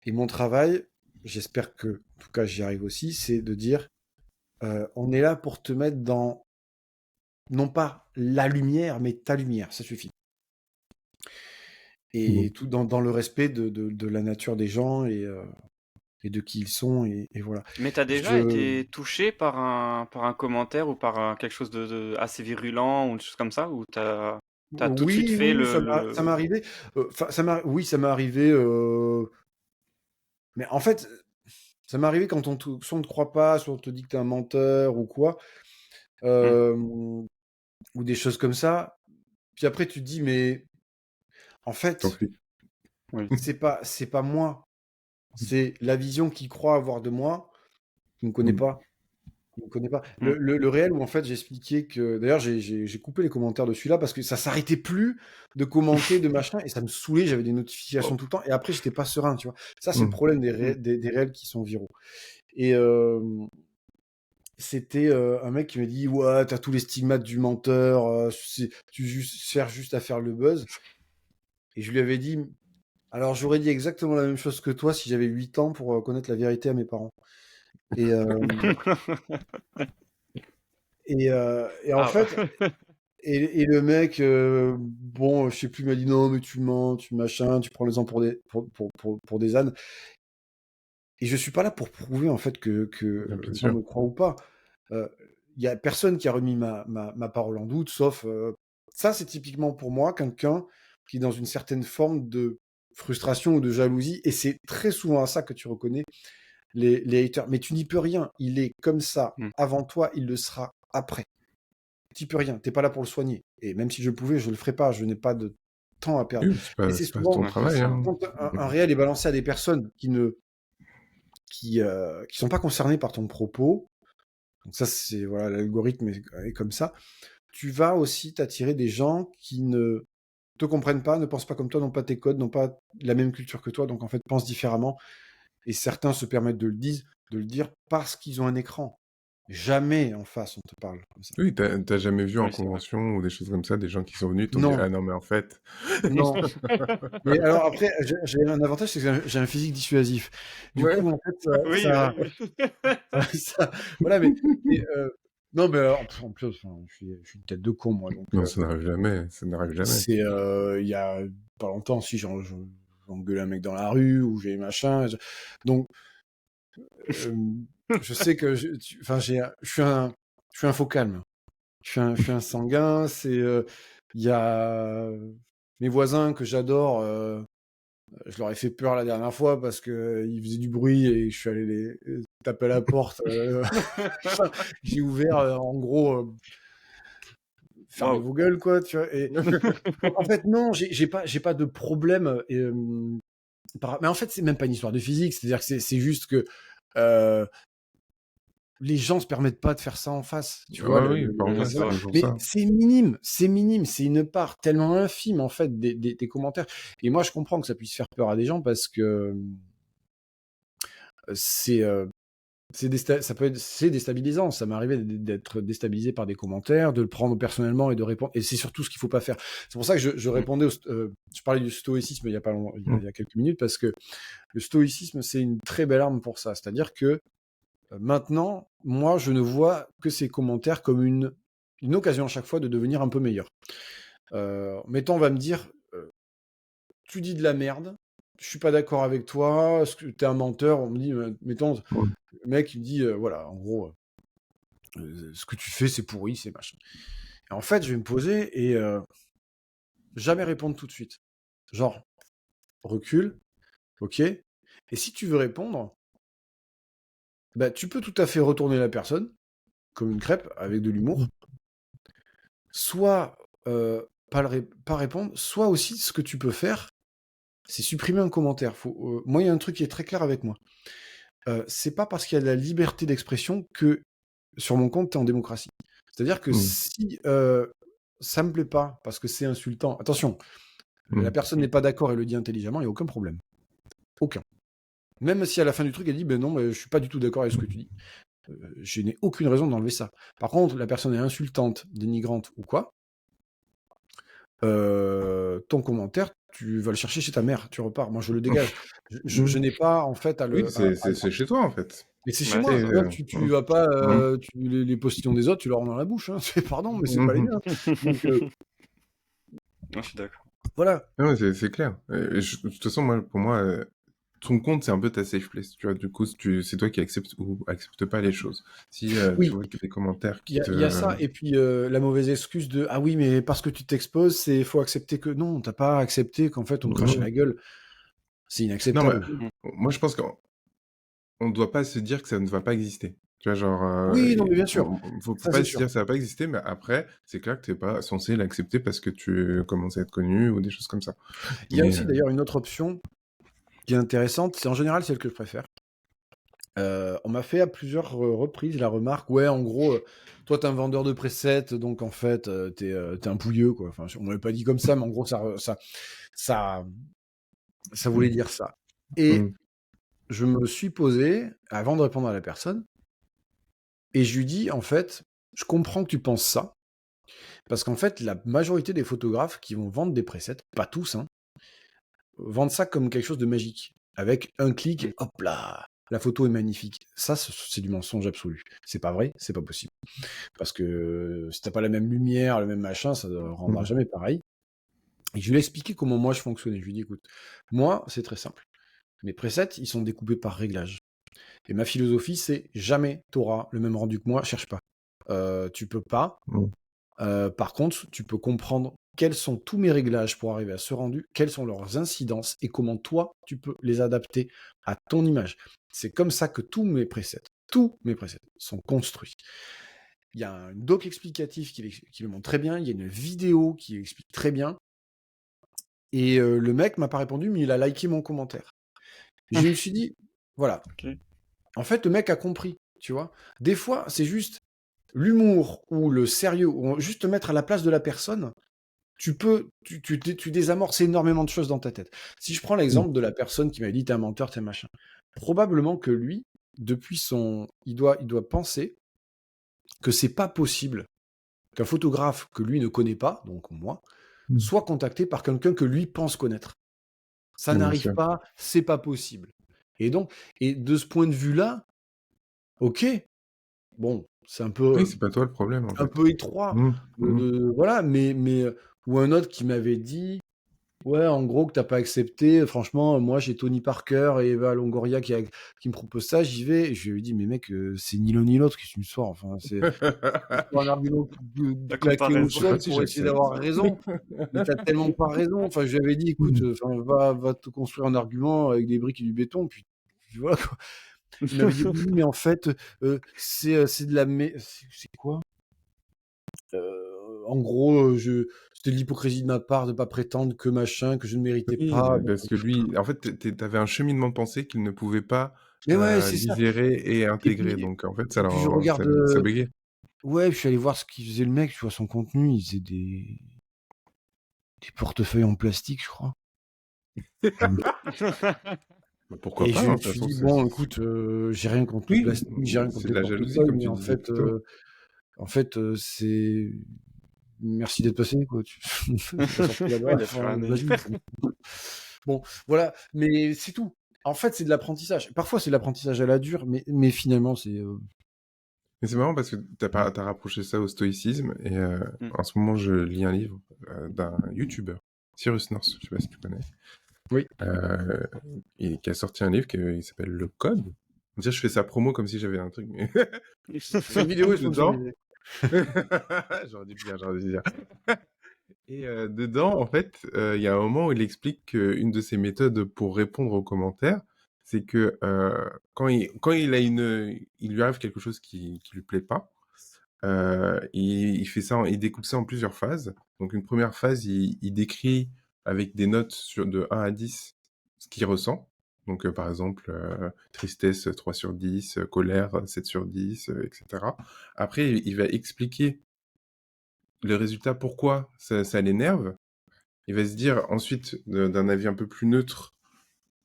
Et mon travail, j'espère que, en tout cas, j'y arrive aussi, c'est de dire, on est là pour te mettre dans, non pas la lumière, mais ta lumière, ça suffit. Mmh. Et tout dans le respect de la nature des gens, et de qui ils sont, et voilà. Mais t'as déjà Je... été touché par un commentaire ou par quelque chose de assez virulent ou une chose comme ça, ou t'as tout de suite Oui, fait oui, ça m'est le... arrivé. Enfin, oui, ça m'est arrivé. Mais en fait, ça m'est arrivé quand soit on ne te croit pas, soit on te dit que t'es un menteur ou quoi, Hmm. euh, ou des choses comme ça. Puis après, tu te dis, mais en T'en fait, fais. Oui. c'est pas moi. C'est la vision qu'il croit avoir de moi, qui ne me connaît Mmh. pas. Il me connaît pas. Mm. Le réel où en fait j'expliquais que. D'ailleurs, j'ai coupé les commentaires de celui-là parce que ça s'arrêtait plus de commenter, de machin, et ça me saoulait. J'avais des notifications tout le temps, et après j'étais pas serein, tu vois. Ça, c'est le Mm. problème Mm. des réels qui sont viraux. Et c'était un mec qui m'a dit ouais, t'as tous les stigmates du menteur, cherches juste à faire le buzz. Et je lui avais dit alors j'aurais dit exactement la même chose que toi si j'avais 8 ans pour connaître la vérité à mes parents. Et, et en Ah ouais. fait, et le mec, bon, je sais plus, m'a dit non, mais tu mens, tu machin, tu prends les gens pour des ânes. Et je suis pas là pour prouver en fait que Bien les gens sûr. me croient ou pas. Il y a personne qui a remis ma parole en doute, sauf ça, c'est typiquement pour moi quelqu'un qui est dans une certaine forme de frustration ou de jalousie, et c'est très souvent à ça que tu reconnais les haters. Mais tu n'y peux rien. Il est comme ça Mm. avant toi, il le sera après. Tu n'y peux rien. T'es pas là pour le soigner. Et même si je pouvais, je le ferais pas. Je n'ai pas de temps à perdre. Oui, Et c'est c'est pas ton souvent Ouais, c'est travail, ça. hein. quand un réel est balancé à des personnes qui sont pas concernées par ton propos. Donc ça, c'est voilà, l'algorithme est comme ça. Tu vas aussi t'attirer des gens qui ne te comprennent pas, ne pensent pas comme toi, n'ont pas tes codes, n'ont pas la même culture que toi, donc en fait pensent différemment. Et certains se permettent de le dire parce qu'ils ont un écran. Jamais en face on te parle comme ça. Oui, t'as jamais vu en Oui, c'est vrai. convention ou des choses comme ça, des gens qui sont venus, t'ont dit, Non, ah non, mais en fait, non. Mais alors après, j'ai un avantage, c'est que j'ai un physique dissuasif. Du ouais, coup, en fait, Oui, oui. voilà, mais, non, mais alors, en plus, enfin, je suis une tête de con, moi, donc non, ça n'arrive jamais, ça n'arrive jamais. c'est, il y a pas longtemps, si j'engueulais un mec dans la rue ou j'ai machin, donc euh, je sais que, enfin, je suis un faux calme. Je suis un sanguin. Il y a mes voisins que j'adore. Je leur ai fait peur la dernière fois parce que ils faisaient du bruit et je suis allé les taper à la porte. Enfin, j'ai ouvert, en gros, fermez Waouh. vos gueules, quoi, tu vois. Et en fait, non, j'ai pas de problème. Mais en fait, c'est même pas une histoire de physique. C'est-à-dire que c'est juste que euh, les gens se permettent pas de faire ça en face, tu vois. Ouais, oui, pas en face, C'est c'est vrai. toujours Mais ça. c'est minime, c'est une part tellement infime en fait des commentaires. Et moi, je comprends que ça puisse faire peur à des gens parce que c'est c'est déstabilisant. Ça m'est arrivé d'être déstabilisé par des commentaires, de le prendre personnellement et de répondre. Et c'est surtout ce qu'il faut pas faire. C'est pour ça que je Mm. répondais. Je parlais du stoïcisme il y a pas il y a quelques minutes parce que le stoïcisme c'est une très belle arme pour ça. C'est-à-dire que maintenant, moi, je ne vois que ces commentaires comme une occasion à chaque fois de devenir un peu meilleur. Mettons, on va me dire, tu dis de la merde, je suis pas d'accord avec toi, est-ce que t'es un menteur, on me dit, mettons, Ouais. le mec il me dit, voilà, en gros, ce que tu fais c'est pourri, c'est machin. Et en fait, je vais me poser et jamais répondre tout de suite. Genre, recule, ok. Et si tu veux répondre, bah, tu peux tout à fait retourner la personne, comme une crêpe, avec de l'humour, soit pas répondre, soit aussi ce que tu peux faire, c'est supprimer un commentaire. Moi, il y a un truc qui est très clair avec moi. C'est pas parce qu'il y a de la liberté d'expression que sur mon compte, tu es en démocratie. C'est-à-dire que Mm. si ça me plaît pas parce que c'est insultant, attention, la Mm. personne n'est pas d'accord et le dit intelligemment, il n'y a aucun problème. Aucun. Même si à la fin du truc, elle dit, ben non, je suis pas du tout d'accord avec ce que tu dis. Je n'ai aucune raison d'enlever ça. Par contre, la personne est insultante, dénigrante ou quoi, ton commentaire, tu vas le chercher chez ta mère, tu repars. Moi, je le dégage. Je Mm. n'ai pas, en fait, à Oui, le. c'est chez toi, en fait. Mais c'est chez Ouais, c'est moi. Et, ça. Toi, tu vas pas. mm. Les postillons des autres, tu leur rends dans la bouche. Hein. Pardon, mais c'est pas les Mhm. miens. Donc, Non, je suis d'accord. voilà. Non, mais c'est clair. De toute façon, moi, pour moi, ton compte, c'est un peu ta safe place. Tu vois, du coup, c'est toi qui acceptes ou acceptes pas les choses. Si tu Oui, vois qu'il y a des commentaires qui il y a te. ça. Et puis, la mauvaise excuse de ah oui, mais parce que tu t'exposes, c'est faut accepter que. Non, t'as pas accepté qu'en fait, on te crache à Non, la gueule. C'est non, mais inacceptable. Mm. moi, je pense qu'on ne doit pas se dire que ça ne va pas exister. Tu vois, genre, Oui, non, mais bien sûr. faut Ça, pas c'est se sûr. dire que ça va pas exister, mais après, c'est clair que tu n'es pas censé l'accepter parce que tu commences à être connu ou des choses comme ça. Il y a Mais aussi d'ailleurs une autre option qui est intéressante. C'est en général celle que je préfère. On m'a fait à plusieurs reprises la remarque, ouais, en gros, toi, t'es un vendeur de presets, donc en fait, t'es un pouilleux, quoi. Enfin, on m'avait pas dit comme ça, mais en gros, ça, ça voulait Mmh. dire ça. Et Mmh. je me suis posé avant de répondre à la personne, et je lui dis, en fait, je comprends que tu penses ça, parce qu'en fait, la majorité des photographes qui vont vendre des presets, pas tous, hein, vendent ça comme quelque chose de magique. Avec un clic, Mmh. et hop là, la photo est magnifique. Ça, c'est du mensonge absolu. C'est pas vrai, c'est pas possible. Parce que si t'as pas la même lumière, le même machin, ça ne rendra Mmh. jamais pareil. Et je lui ai expliqué comment moi je fonctionnais. Je lui ai dit, écoute, moi, c'est très simple. Mes presets, ils sont découpés par réglage. Et ma philosophie, c'est jamais t'auras le même rendu que moi, cherche pas. Tu peux pas. Mmh. Par contre, tu peux comprendre quels sont tous mes réglages pour arriver à ce rendu, quelles sont leurs incidences et comment toi, tu peux les adapter à ton image. C'est comme ça que tous mes presets sont construits. Il y a un doc explicatif qui le montre très bien, il y a une vidéo qui explique très bien, et le mec m'a pas répondu, mais il a liké mon commentaire. Je me suis dit, voilà, OK. en fait, le mec a compris, tu vois. Des fois, c'est juste l'humour ou le sérieux, ou juste te mettre à la place de la personne. Tu désamorces énormément de choses dans ta tête. Si je prends Mmh. l'exemple de la personne qui m'a dit t'es un menteur, t'es un machin, probablement que lui, depuis il doit penser que c'est pas possible qu'un photographe que lui ne connaît pas, donc moi, Mmh. soit contacté par quelqu'un que lui pense connaître. Ça Bien n'arrive sûr. pas, c'est pas possible. Et donc, et de ce point de vue-là, ok, bon, c'est Oui, c'est pas toi le problème, en un fait. peu étroit, Mmh. Mmh. voilà, mais ou un autre qui m'avait dit, ouais, en gros, que t'as pas accepté. Franchement, moi, j'ai Tony Parker et Eva Longoria qui me proposent ça, j'y vais. Et je lui ai dit, mais mec, c'est ni l'un ni l'autre, qu'est-ce que tu me sors? Enfin, c'est pas un argument La claqué au Je sais pas sol comparaison. si pour essayer j'accepte. d'avoir raison. Mais t'as tellement pas raison. Enfin, je lui avais dit, écoute, Mmh. enfin, va te construire un argument avec des briques et du béton, puis voilà, quoi. Il m'avait dit, oui, mais en fait, c'est de la c'est quoi? En gros, c'était de l'hypocrisie de ma part de pas prétendre que machin, que je ne méritais Oui, pas. parce que lui, en fait, tu avais un cheminement de pensée qu'il ne pouvait pas, Mais ouais, c'est ça. digérer et Et intégrer, puis donc en fait, et puis je ça regarde, ça bugait. ouais, je suis allé voir ce qu'il faisait le mec, tu vois son contenu, il faisait des portefeuilles en plastique, je crois. Je me Bah, pourquoi Et pas, je hein, me de toute suis façon, dit: «Bon, écoute, j'ai rien contre le oui, plastique, j'ai rien contre c'est les de la jalousie, portefeuilles, comme mais tu disais plus tôt. en fait, c'est merci d'être passé, quoi, tu tu sorti là-bas, Ouais, il a plus enfin, rien à vas-y». dire. Bon, voilà, mais c'est tout. En fait, c'est de l'apprentissage. Parfois, c'est de l'apprentissage à la dure, mais finalement, Mais c'est marrant parce que tu rapproché ça au stoïcisme et Mmh. en ce moment, je lis un livre, d'un youtubeur, Cyrus North, je sais pas si tu connais, oui. heu et qui a sorti un livre qui s'appelle Le Code. Dire je fais sa promo comme si j'avais un truc, mais Cette vidéo est dedans sponsorisée. j'aurais dû dire et dedans, en fait, il y a un moment où il explique qu'une de ses méthodes pour répondre aux commentaires, c'est que, quand il lui arrive quelque chose qui lui plaît pas, il fait ça il découpe ça en plusieurs phases. Donc une première phase, il décrit avec des notes de 1 à 10 ce qu'il ressent. Donc, par exemple, tristesse 3/10, colère 7/10, et cetera. Après, il va expliquer le résultat, pourquoi ça l'énerve. Il va se dire ensuite, d'un avis un peu plus neutre,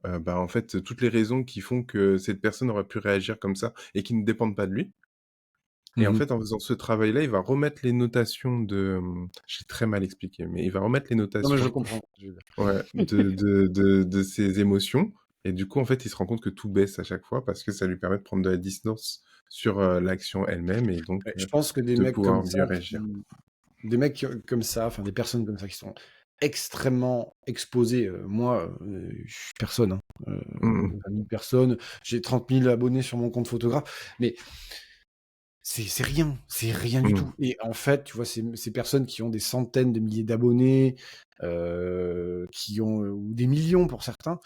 bah, en fait, toutes les raisons qui font que cette personne aurait pu réagir comme ça et qui ne dépendent pas de lui. Et en Mmh. fait, en faisant ce travail-là, il va remettre les notations de, j'ai très mal expliqué, mais il va remettre les Non, mais je notations, comprends. Je veux dire. ouais, de ses émotions et du coup, en fait, il se rend compte que tout baisse à chaque fois parce que ça lui permet de prendre de la distance sur, l'action elle-même et donc, Je pense que des de mecs comme pouvoir ça mieux réagir. comme ça, enfin des personnes comme ça qui sont extrêmement exposées, moi, je suis personne, hein, Mmh mh. 20 000 personnes, j'ai 30 000 abonnés sur mon compte photographe, mais c'est rien du Mmh. tout. Et en fait, tu vois, ces personnes qui ont des centaines de milliers d'abonnés, qui ont, ou des millions pour certains,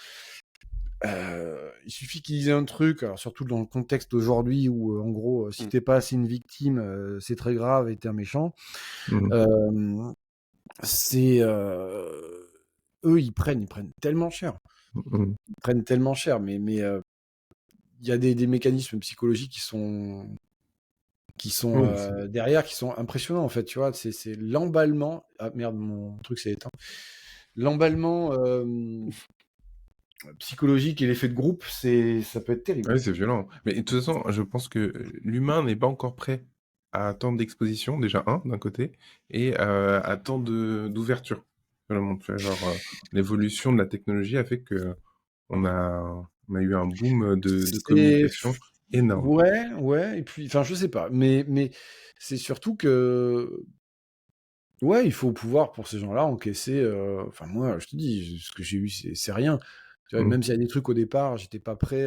il suffit qu'ils disent un truc, alors surtout dans le contexte d'aujourd'hui où, en gros, si Mmh. t'es pas assez une victime, c'est très grave et tu un méchant. Mmh. Hem, c'est, eux, ils prennent tellement cher. Mmh mh. Ils prennent tellement cher, mais y a des mécanismes psychologiques qui sont Oui, derrière, qui sont impressionnants en fait, tu vois. C'est l'emballement. Ah merde, mon truc s'est éteint. L'emballement psychologique et l'effet de groupe, ça peut être terrible. ouais, c'est violent. Mais de toute façon, je pense que l'humain n'est pas encore prêt à tant d'exposition, déjà, d'un côté, et à tant d'ouverture sur le monde. Tu vois, genre, l'évolution de la technologie a fait que on a eu un boom de C'est communication énorme. ouais, ouais. Et puis, enfin, je sais pas, mais c'est surtout que ouais, il faut pouvoir pour ces gens-là encaisser. Enfin, moi, je te dis, ce que j'ai eu, c'est rien. Tu vois, Mm. même s'il y a des trucs au départ, j'étais pas prêt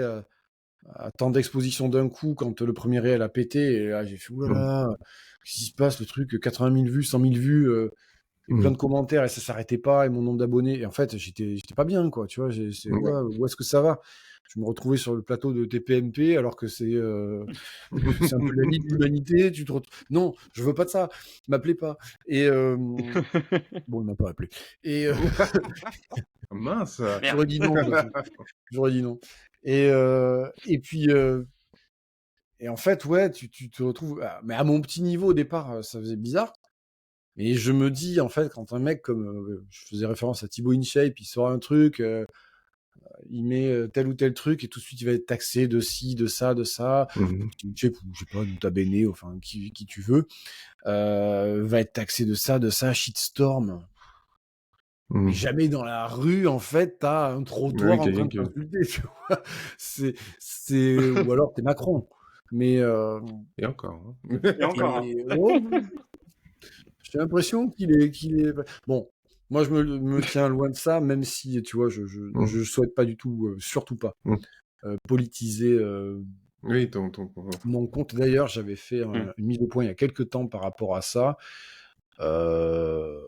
à tant d'expositions d'un coup quand le premier réel a pété. Et là, j'ai fait, Mm. oulala, qu'est-ce qui se passe, le truc, 80 000 vues, 100 000 vues, et plein Mm. de commentaires, et ça s'arrêtait pas, et mon nombre d'abonnés. Et en fait, j'étais pas bien, quoi. Tu vois, Mm. ouais, où est-ce que ça va? Je me retrouvais sur le plateau de TPMP alors que c'est un peu la vie de l'humanité. Non, je veux pas de ça. M'appelez pas. Et bon, il m'a pas appelé. Et Mince! Merde. j'aurais dit non, de toute façon. J'aurais dit non. Et puis, et en fait, ouais, tu te retrouves. Mais à mon petit niveau, au départ, ça faisait bizarre. Et je me dis, en fait, quand un mec comme. Je faisais référence à Thibaut InShape, il sort un truc, il met tel ou tel truc, et tout de suite, il va être taxé de ci, de ça, de ça. Mm. InShape, ou je sais pas, Nota Bene, enfin, qui tu veux, va être taxé de ça, shitstorm. Mais Mm. jamais dans la rue, en fait, t'as un trottoir Oui, en train quelqu'un de qui... t'insulter, tu vois. Ou alors t'es Macron. Mais, Et encore, hein. Et encore, hein. oh, j'ai l'impression qu'il est. Bon, moi je me tiens loin de ça, même si, tu vois, Mm. je souhaite pas du tout, surtout pas, Mm. politiser Oui, mon compte. D'ailleurs, j'avais fait Mm. une mise au point il y a quelques temps par rapport à ça, euh,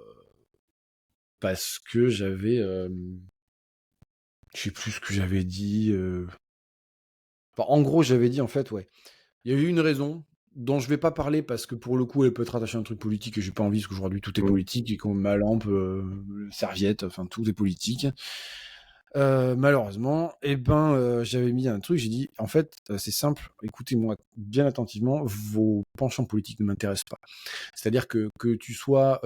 parce que j'avais. Je sais plus ce que j'avais dit. Enfin, en gros, j'avais dit, en fait, ouais. Il y a eu une raison dont je vais pas parler parce que pour le coup, elle peut être rattachée à un truc politique et j'ai pas envie parce qu'aujourd'hui tout est Mm. politique et qu'on ma lampe, serviette, enfin tout est politique. Malheureusement, et ben, j'avais mis un truc, j'ai dit, en fait, c'est simple, écoutez-moi bien attentivement, vos penchants politiques ne m'intéressent pas. C'est-à-dire que tu sois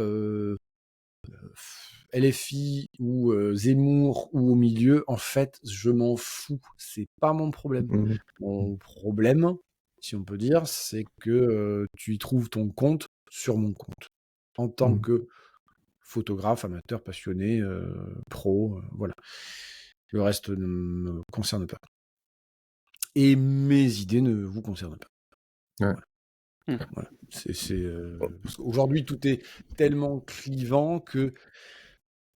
LFI ou Zemmour ou au milieu, en fait, je m'en fous. C'est pas mon problème. Mm. Mon problème, si on peut dire, c'est que tu y trouves ton compte sur mon compte. En tant Mm. que photographe, amateur, passionné, pro, voilà. Le reste ne me concerne pas. Et mes idées ne vous concernent pas. Ouais. Mm. Voilà. Parce qu'aujourd'hui, tout est tellement clivant que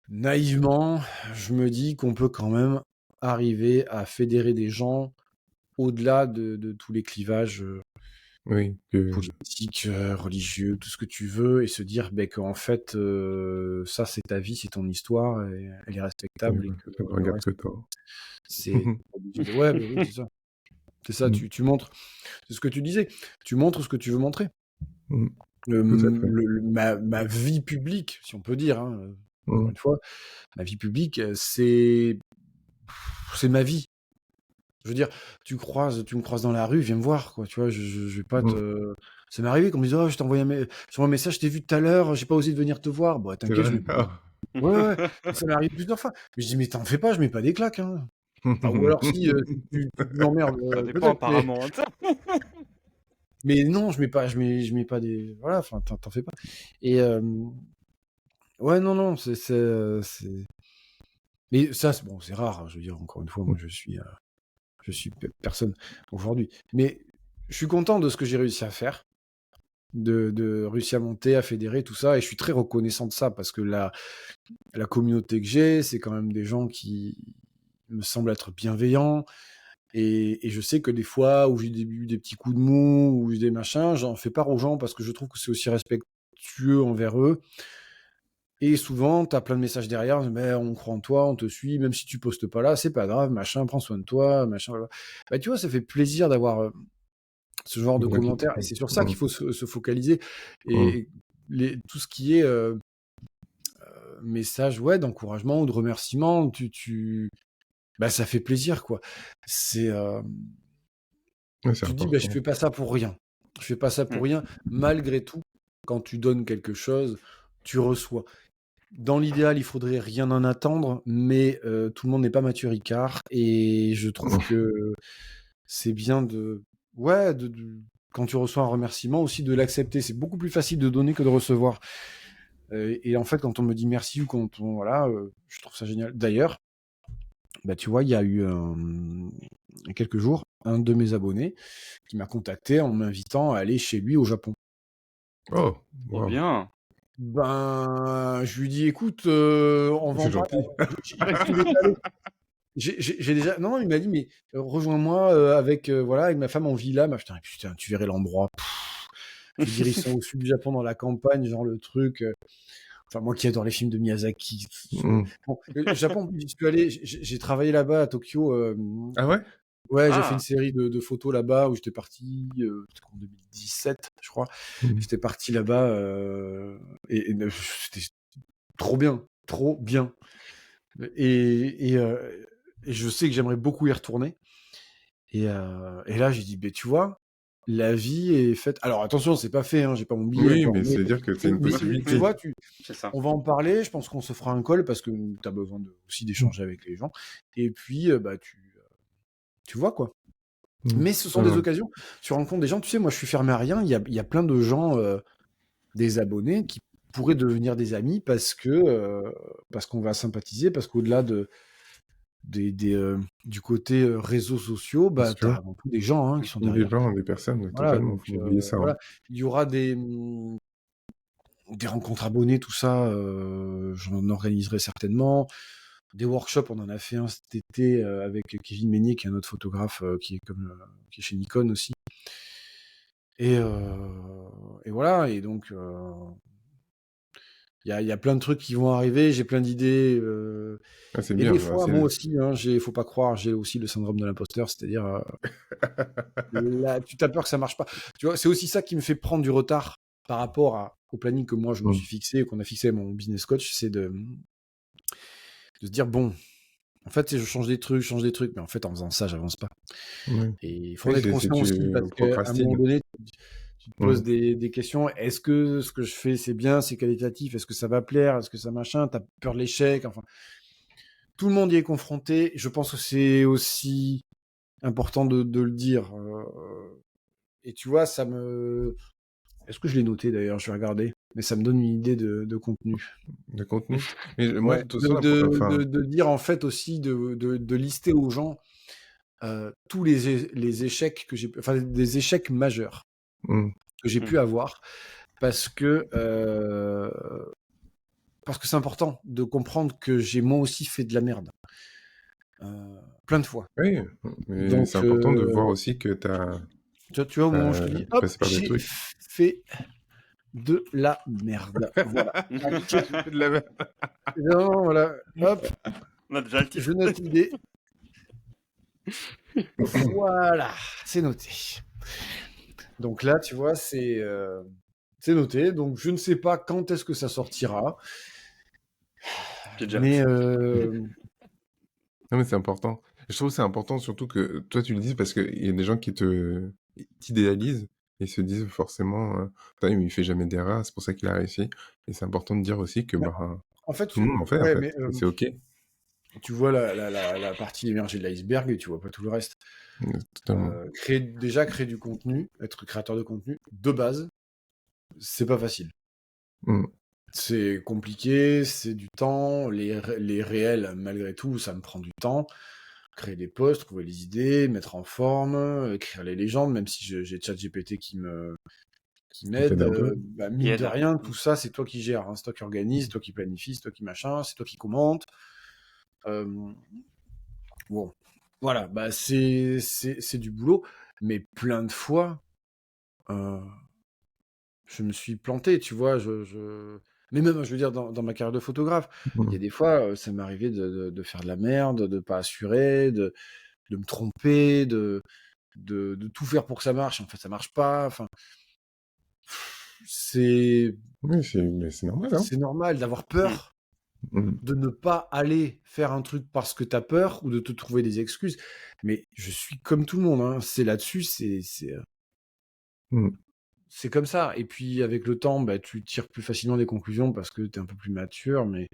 naïvement, je me dis qu'on peut quand même arriver à fédérer des gens au-delà de tous les clivages Oui, que... politiques, religieux, tout ce que tu veux, et se dire ben, qu'en fait, ça c'est ta vie, c'est ton histoire, et elle est respectable, et que ça ne le regarde reste, que toi. c'est obligé de. Ouais, ben oui, c'est ça. C'est ça, Mm. tu montres. C'est ce que tu disais. Tu montres ce que tu veux montrer. Mm. Tout à fait. Ma vie publique, si on peut dire, hein, encore Mm. une fois, ma vie publique, c'est ma vie. Je veux dire, tu me croises dans la rue, viens me voir, quoi. Tu vois, je vais pas Mm. te. Ça m'est arrivé qu'on me dise, oh, je t'envoie un message, je t'ai vu tout à l'heure, j'ai pas osé de venir te voir. Bon, C'est t'inquiète, je vrai? mets pas. Ah. Ouais, ouais, ouais. Ça m'est arrivé plusieurs fois. Mais je dis, mais t'en fais pas, je mets pas des claques, hein. Enfin, ou alors si tu m'emmerdes, Ça dépend peut-être, mais. apparemment, hein. Mais non, je mets pas des. Voilà, enfin, t'en fais pas. Et ouais, non, non, c'est. Mais ça, bon, c'est rare, hein, je veux dire, encore une fois, moi, je suis personne aujourd'hui. Mais je suis content de ce que j'ai réussi à faire, de réussir à monter, à fédérer, tout ça, et je suis très reconnaissant de ça, parce que la communauté que j'ai, c'est quand même des gens qui me semblent être bienveillants, et je sais que des fois où j'ai eu des petits coups de mou, ou des machins, j'en fais part aux gens, parce que je trouve que c'est aussi respectueux envers eux. Et souvent, tu as plein de messages derrière, mais on croit en toi, on te suit, même si tu postes pas là, c'est pas grave, machin, prends soin de toi, machin. Bah, tu vois, ça fait plaisir d'avoir ce genre de Ouais, qui commentaires, et te- c'est sur ça qu'il Mm. faut se focaliser. Mm. Et tout ce qui est message, ouais, d'encouragement ou de remerciement, bah, ça fait plaisir, quoi. C'est Ouais, c'est Tu te dis, bah, je important. fais pas ça pour rien. Je fais pas ça pour rien. Malgré tout, quand tu donnes quelque chose, tu reçois. Dans l'idéal, il faudrait rien en attendre, mais tout le monde n'est pas Mathieu Ricard. Et je trouve que c'est bien ouais, quand tu reçois un remerciement aussi, de l'accepter. C'est beaucoup plus facile de donner que de recevoir. Et en fait, quand on me dit merci ou quand on, voilà, je trouve ça génial. D'ailleurs, bah, tu vois, il y a eu il y a quelques jours un de mes abonnés qui m'a contacté en m'invitant à aller chez lui au Japon. Oh, Trop wow. bien. Ben, je lui dis, écoute, on va C'est en parler. gentil. J'ai déjà allé. J'ai déjà. Non, il m'a dit, mais rejoins-moi avec, voilà, avec ma femme en villa. Putain, tu verrais l'endroit. Je veux dire, ils sont au sud du Japon, dans la campagne, genre le truc. Enfin, moi qui adore les films de Miyazaki. Bon, le Japon, j'y suis allé, j'ai travaillé là-bas à Tokyo. Ah ouais? Ouais, j'ai fait une Ah, série de photos là-bas où j'étais parti en 2017, je crois. Mhm. J'étais parti là-bas et c'était trop bien. Et je sais que j'aimerais beaucoup y retourner. Et là, j'ai dit, ben, tu vois, la vie est faite. Alors attention, c'est pas fait, hein, j'ai pas mon billet Oui, encore. mais c'est dire que c'est une Mais tu possibilité. vois, c'est ça. on va en parler. Je pense qu'on se fera un call parce que tu as besoin aussi d'échanger avec les gens. Et puis, bah, tu vois quoi. Mhm. Mais ce sont Non, des non. occasions. Tu rencontres des gens. Tu sais, moi, je suis fermé à rien. Il y a plein de gens, des abonnés, qui pourraient devenir des amis parce qu'on va sympathiser, parce qu'au-delà du côté réseaux sociaux, Bien bah, tu as sûr. avant tout des gens qui sont Des derrière. gens, des personnes, Voilà, totalement. donc Faut oublier ça. voilà. Hein. Il y aura des rencontres abonnés, tout ça, j'en organiserai certainement. Des workshops, on en a fait un cet été avec Kevin Meignet, qui est un autre photographe qui est chez Nikon aussi. Et voilà, et donc il y a plein de trucs qui vont arriver, j'ai plein d'idées. Ah, c'est Et bien. des Bah, fois, moi aussi, faut pas croire, j'ai aussi le syndrome de l'imposteur, c'est-à-dire là, tu t'as peur que ça marche pas. Tu vois, c'est aussi ça qui me fait prendre du retard par rapport au planning que moi je me suis fixé, qu'on a fixé à mon business coach, c'est de se dire, bon, en fait, je change des trucs, mais en fait, en faisant ça, j'avance pas. Ouais. Et il faut en Oui, être conscient aussi, tu parce qu'à un moment procrastines. donné, tu te poses Mhm. des questions. Est-ce que ce que je fais, c'est bien, c'est qualitatif? Est-ce que ça va plaire? Est-ce que ça machin? T'as peur de l'échec? Enfin, tout le monde y est confronté. Je pense que c'est aussi important de le dire. Et tu vois, Est-ce que je l'ai noté d'ailleurs? Je vais regarder. Mais ça me donne une idée de contenu. De contenu. Mais moi, Ouais. de toute façon, enfin, De dire en fait aussi, de lister aux gens tous les échecs enfin des échecs majeurs mhm. que j'ai pu avoir, parce que euh, parce que c'est important de comprendre que j'ai moi aussi fait de la merde plein de fois. Oui, mais c'est Donc important de voir aussi que tu vois, au moment où je te dis, t'es hop, passé par des j'ai trucs. fait de la merde. Voilà. J'ai fait de la merde. Non, voilà. Hop, On a déjà le je titre. note l'idée. Voilà, c'est noté. Donc là, tu vois, c'est noté. Donc je ne sais pas quand est-ce que ça sortira, J'ai déjà mais hâte. Non, mais c'est important. Je trouve que c'est important surtout que toi tu le dises parce qu'il y a des gens qui t'idéalisent et se disent forcément, putain, mais il fait jamais d'erreur, c'est pour ça qu'il a réussi. Et c'est important de dire aussi que mais bah, en fait, tout le monde en ouais, fait. mais Et c'est ok. tu vois la partie émergée de l'iceberg et tu vois pas tout le reste. Totalement. Créer du contenu, être créateur de contenu, de base, c'est pas facile. Mm. C'est compliqué, c'est du temps, les réels, malgré tout, ça me prend du temps. Créer des posts, trouver les idées, mettre en forme, écrire les légendes, même si j'ai ChatGPT qui Qui t'aide m'aide. un peu. Bah, Qui mine de aide. rien, tout ça, c'est toi qui gères, hein. C'est toi qui organise, c'est toi qui planifie, c'est toi qui machin, c'est toi qui commente. Euh, bon, voilà, bah c'est du boulot, mais plein de fois, euh, je me suis planté, tu vois. Mais même, je veux dire, dans ma carrière de photographe, il y a Mm. des fois, ça m'est arrivé de faire de la merde, de pas assurer, de me tromper, de tout faire pour que ça marche. En fait, ça marche pas. Enfin, c'est Oui, mais c'est normal, hein. c'est normal d'avoir Mm. peur. Mmh. de ne pas aller faire un truc parce que tu as peur ou de te trouver des excuses. Mais je suis comme tout le monde, hein. C'est là-dessus, Mmh. c'est comme ça. Et puis avec le temps, bah, tu tires plus facilement des conclusions parce que tu es un peu plus mature. Mais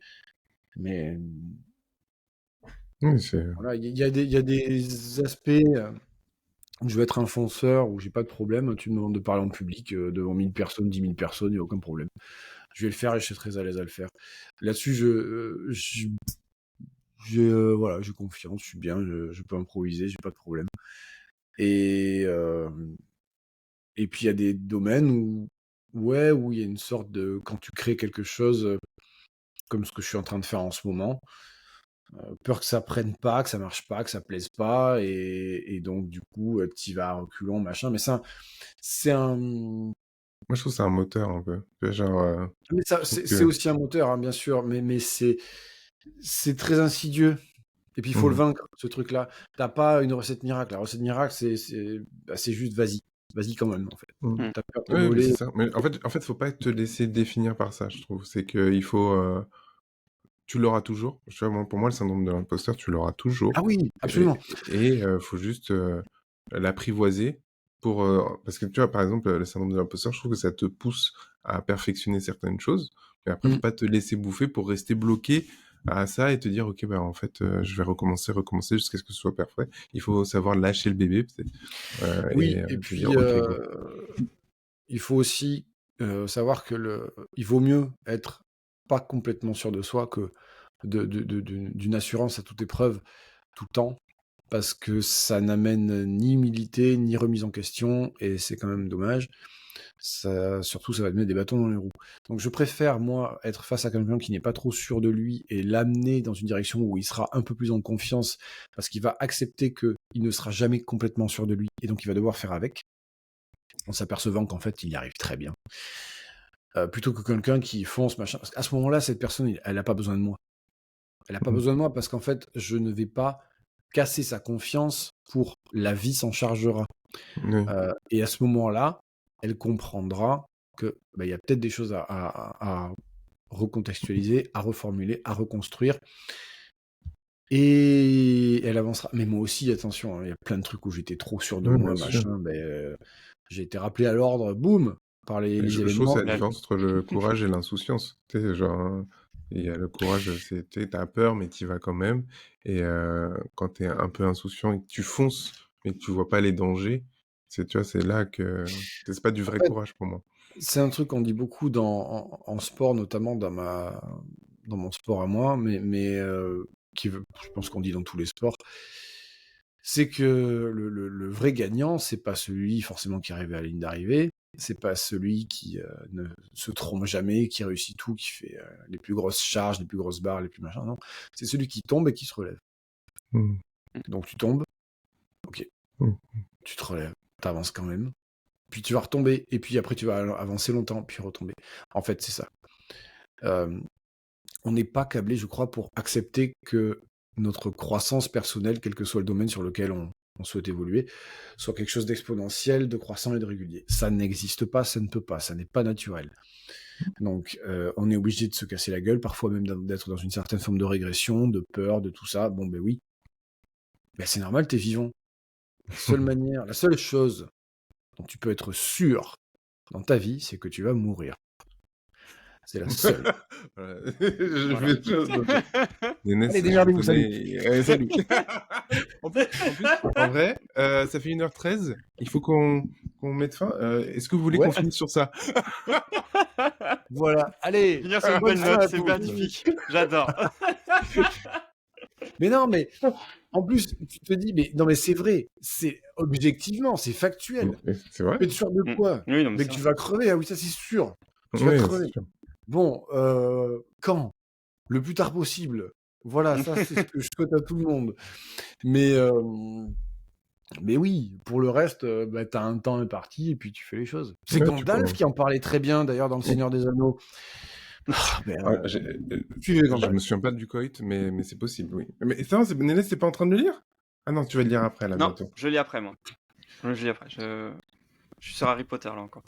Oui, c'est voilà, il y a des aspects où je vais être un fonceur, où j'ai pas de problème. Tu me demandes de parler en public devant 1000 personnes, 10 000 personnes, il n'y a aucun problème. Je vais le faire et je suis très à l'aise à le faire. Là-dessus, voilà, j'ai confiance, je suis bien, je peux improviser, j'ai pas de problème. Et, euh, et puis il y a des domaines ouais, où il y a une sorte de, quand tu crées quelque chose, comme ce que je suis en train de faire en ce moment, peur que ça prenne pas, que ça marche pas, que ça plaise pas, et donc du coup, tu vas à reculons, machin. Mais ça, c'est un, moi, je trouve que c'est un moteur un peu. Tu vois, genre, mais je ça, trouve c'est que aussi un moteur, hein, bien sûr, mais c'est très insidieux. Et puis il faut le mmh. vaincre, ce truc-là. T'as pas une recette miracle. La recette miracle, c'est juste vas-y. Vas-y quand même, en fait. Mmh. Mm. T'as peur, t'es Ouais, mais mollet. c'est ça. Mais en fait, faut pas te laisser définir par ça, je trouve. C'est qu'il faut, tu l'auras toujours. Tu vois, pour moi, le syndrome de l'imposteur, tu l'auras toujours. Ah oui, Et absolument. faut juste l'apprivoiser parce que tu vois, par exemple, le syndrome de l'imposteur, je trouve que ça te pousse à perfectionner certaines choses. Mais après, faut Mm. pas te laisser bouffer pour rester bloqué à ça et te dire, ok, bah en fait, je vais recommencer jusqu'à ce que ce soit parfait. Il faut savoir lâcher le bébé, peut-être, Oui, et te dire, puis ok, go. il faut aussi savoir que il vaut mieux être pas complètement sûr de soi que d'une assurance à toute épreuve, tout le temps, parce que ça n'amène ni humilité, ni remise en question, et c'est quand même dommage. Surtout, ça va te mettre des bâtons dans les roues. Donc, je préfère, moi, être face à quelqu'un qui n'est pas trop sûr de lui et l'amener dans une direction où il sera un peu plus en confiance parce qu'il va accepter qu'il ne sera jamais complètement sûr de lui et donc il va devoir faire avec en s'apercevant qu'en fait, il y arrive très bien. Plutôt que quelqu'un qui fonce, machin. Parce qu'à ce moment-là, cette personne, elle n'a pas besoin de moi. Elle n'a pas Mm. besoin de moi parce qu'en fait, je ne vais pas casser sa confiance pour la vie s'en chargera. Oui. Et à ce moment-là, elle comprendra que bah, il y a peut-être des choses à recontextualiser, à reformuler, à reconstruire. Et elle avancera. Mais moi aussi, attention, hein, il y a plein de trucs où j'étais trop sûr de Oui, moi, bien sûr. machin. J'ai été rappelé à l'ordre, boum, par les Je trouve que événements. c'est la Ouais. différence entre le courage et l'insouciance. Tu sais, genre, il y a le courage, c'est, tu as peur, mais tu y vas quand même. Et quand tu es un peu insouciant et que tu fonces, mais que tu vois pas les dangers, tu vois, c'est là que c'est pas du En vrai fait, courage pour moi. c'est un truc qu'on dit beaucoup en sport, notamment dans mon sport à moi, je pense qu'on dit dans tous les sports. C'est que le vrai gagnant, c'est pas celui forcément qui arrive à la ligne d'arrivée, c'est pas celui qui ne se trompe jamais, qui réussit tout, qui fait les plus grosses charges, les plus grosses barres, les plus machins, non. C'est celui qui tombe et qui se relève. Mm. Donc tu tombes, ok, Mm. tu te relèves, t'avances quand même, puis tu vas retomber, et puis après tu vas avancer longtemps, puis retomber. En fait, c'est ça. Euh, on n'est pas câblé, je crois, pour accepter que notre croissance personnelle, quel que soit le domaine sur lequel on souhaite évoluer, soit quelque chose d'exponentiel, de croissant et de régulier. Ça n'existe pas, ça ne peut pas, ça n'est pas naturel. Donc, on est obligé de se casser la gueule, parfois même d'être dans une certaine forme de régression, de peur, de tout ça. Bon, ben oui, ben c'est normal, t'es vivant. La seule manière, la seule chose dont tu peux être sûr dans ta vie, c'est que tu vas mourir. C'est la seule. Voilà. Je Voilà. fais chose. Nénès, Allez, je démerdez-vous, salut. connais. Salut. En plus, en vrai, ça fait 1h13. Il faut qu'on mette fin. Est-ce que vous voulez Ouais, qu'on finisse sur ça? voilà. Allez, Finir sur une bonne belle fin note, à c'est tous. magnifique. J'adore. Mais non, mais en plus, tu te dis, mais non, mais c'est vrai, c'est objectivement, c'est factuel. C'est vrai? Tu peux être sûr de Mm. quoi? Oui, non, mais Mais c'est que tu vrai. vas crever, ah oui, ça c'est sûr. Tu vas Oui, c'est crever. sûr. Bon, quand? Le plus tard possible. Voilà, ça c'est ce que je souhaite à tout le monde. Mais, mais oui, pour le reste, bah, t'as un temps imparti et puis tu fais les choses. C'est Ouais, tu Gandalf peux. qui en parlait très bien d'ailleurs dans Le Seigneur des Anneaux. Ah, mais, Ah, suivez je me Gandalf. souviens pas du coït, mais c'est possible, oui. Mais ça, Nénès, t'es pas en train de le lire? Ah non, tu vas le lire après, là, Non, bientôt. je lis après, moi. Je lis après. Je suis sur Harry Potter, là, encore.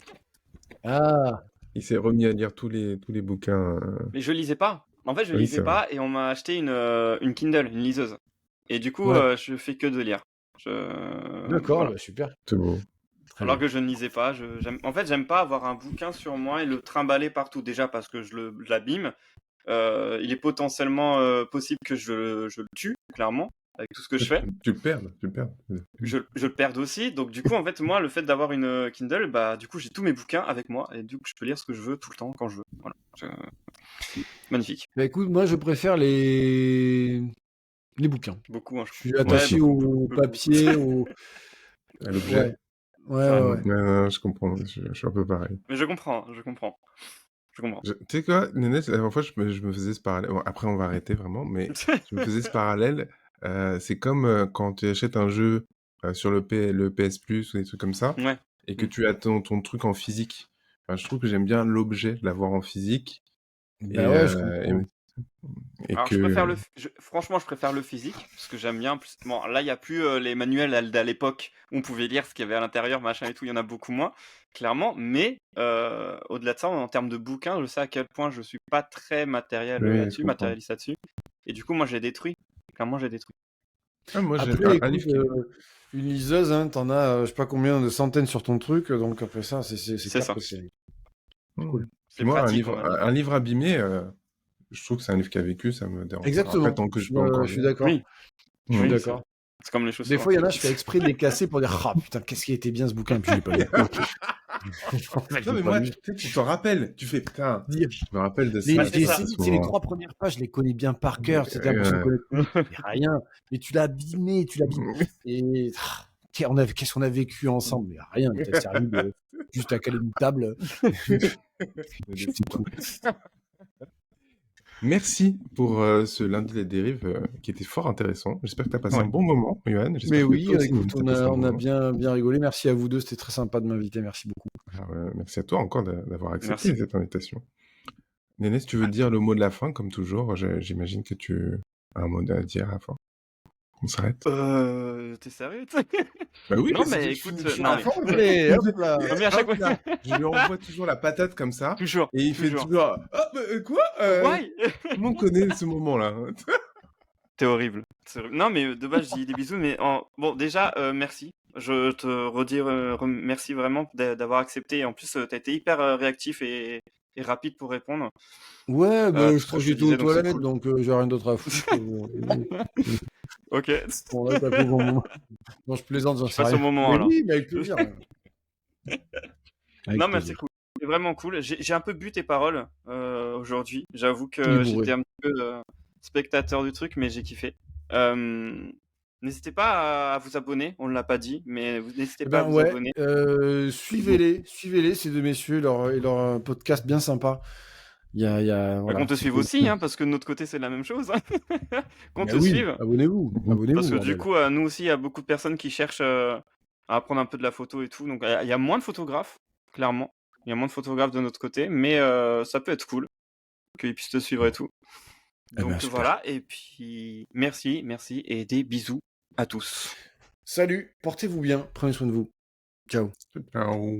Ah, Il s'est remis à lire tous les bouquins. Mais je lisais pas. En fait, je Oui, lisais c'est vrai. pas et on m'a acheté une Kindle, une liseuse. Et du coup, Ouais. je fais que de lire. D'accord, Voilà. bah, super. C'est beau. Très Alors bien. que je ne lisais pas. En fait, j'aime pas avoir un bouquin sur moi et le trimballer partout. Déjà parce que je l'abîme. Il est potentiellement possible que je le tue, clairement, avec tout ce que je fais. Tu le perds, tu le perds. Je le perde aussi. Donc, du coup, en fait, moi, le fait d'avoir une Kindle, bah, du coup, j'ai tous mes bouquins avec moi. Et du coup, je peux lire ce que je veux tout le temps, quand je veux. Voilà. Magnifique. Bah, écoute, moi, je préfère les bouquins. Beaucoup, hein, Je suis Moi Ouais, aussi. attaché beaucoup. au papier, À Ouais, l'objet. ouais, Ouais. ouais, ouais. Non, je comprends. Je suis un peu pareil. Mais je comprends. Je comprends. Tu sais quoi, Nénès, la dernière fois, je me faisais ce parallèle. Bon, après, on va arrêter vraiment, mais je me faisais ce parallèle. C'est comme quand tu achètes un jeu sur le PS Plus ou des trucs comme ça, Ouais. et que tu as ton truc en physique. Enfin, je trouve que j'aime bien l'objet, l'avoir en physique, et, Bah ouais, je comprends. et Alors, je préfère que... franchement, je préfère le physique, parce que j'aime bien. Bon, là, il n'y a plus les manuels à l'époque où on pouvait lire ce qu'il y avait à l'intérieur, machin et tout, il y en a beaucoup moins, clairement. Mais au-delà de ça, en termes de bouquins, je sais à quel point je suis pas très Oui, je comprends. matérialiste là-dessus. Et du coup, moi, j'ai détruit. Clairement, j'ai détruit. Ah, moi, j'ai Après, un écoute, livre qui... une liseuse, hein, t'en as, je sais pas combien de centaines sur ton truc, donc après ça, c'est C'est clair ça. que c'est Hmm. cool. C'est Puis moi, pratique, on va dire. un livre abîmé, je trouve que c'est un livre qui a vécu, ça me dérange pas. Après, Exactement. tant que je peux encore Je suis lire. d'accord. Oui, Je suis Hmm. oui, d'accord. c'est comme les choses Des sur fois, il y en a, Internet. je fais exprès de les casser pour dire, ah putain, qu'est-ce qui était bien ce bouquin, puis je l'ai pas lu. En fait, je Non, l'ai mais pas moi, lu. tu sais, tu t'en rappelles. Tu fais, putain, Dire, je me rappelle de Les, Bah, ça, c'est les, ça. à ce les moment-là. 3 premières pages, je les connais bien par cœur. C'était l'impression de Euh, connaître tout. Mais rien. Mais tu l'as abîmé, tu l'abîmes. Et qu'est-ce qu'on a vécu ensemble? Mais rien. Il t'a servi de juste à caler une table. C'est tout. Merci pour ce lundi des dérives qui était fort intéressant. J'espère que tu as passé Ouais. un bon moment, Johan. Mais J'espère que oui, toi aussi, écoute, tu as on passé a, un on bon a moment. bien rigolé. Merci à vous deux. C'était très sympa de m'inviter. Merci beaucoup. Ah ouais, merci à toi encore d'avoir accepté Merci. cette invitation. Néné, si tu veux dire le mot de la fin, comme toujours, j'imagine que tu as un mot à dire à la fin. On s'arrête. T'es sérieux? Bah oui, Non, c'est mais que écoute, Je suis non, à mais fond, mais hop là. non, mais à chaque Hop fois. là, je lui envoie toujours la patate comme ça, Toujours, et il fait toujours. toujours quoi Why? Tout le monde connaît ce moment-là. Hein. T'es horrible. C'est horrible. Non, mais de base, je dis des bisous, mais bon, déjà, merci. Je te redis merci vraiment d'avoir accepté. En plus, t'as été hyper réactif et rapide pour répondre. Ouais, Comme je crois que je te j'étais aux disais, donc c'est toilettes, cool. donc j'ai rien d'autre à foutre. Ok. Bon, là, t'as pris mon moment. Non, je plaisante, j'en Je sais passe au rien. moment Mais alors. oui, mais avec plaisir. Avec Non, mais c'est plaisir. cool. C'est vraiment cool. J'ai un peu bu tes paroles aujourd'hui. J'avoue Il est que bourré. j'étais un petit peu spectateur du truc, mais j'ai kiffé. N'hésitez pas à vous abonner. On ne l'a pas dit, mais n'hésitez Eh pas à ben vous ouais, abonner. suivez-les, ces deux messieurs, leur podcast bien sympa. Bah, Voilà, qu'on te c'est suive cool. aussi, hein, parce que de notre côté, c'est la même chose. Qu'on Mais te oui, suive. abonnez-vous, Parce que du bordel. coup, nous aussi, il y a beaucoup de personnes qui cherchent à apprendre un peu de la photo et tout. Donc, il y a moins de photographes, clairement. Il y a moins de photographes de notre côté, mais ça peut être cool qu'ils puissent te suivre et tout. Eh ben Donc super. voilà, et puis merci et des bisous à tous. Salut, portez-vous bien, prenez soin de vous. Ciao. Ciao.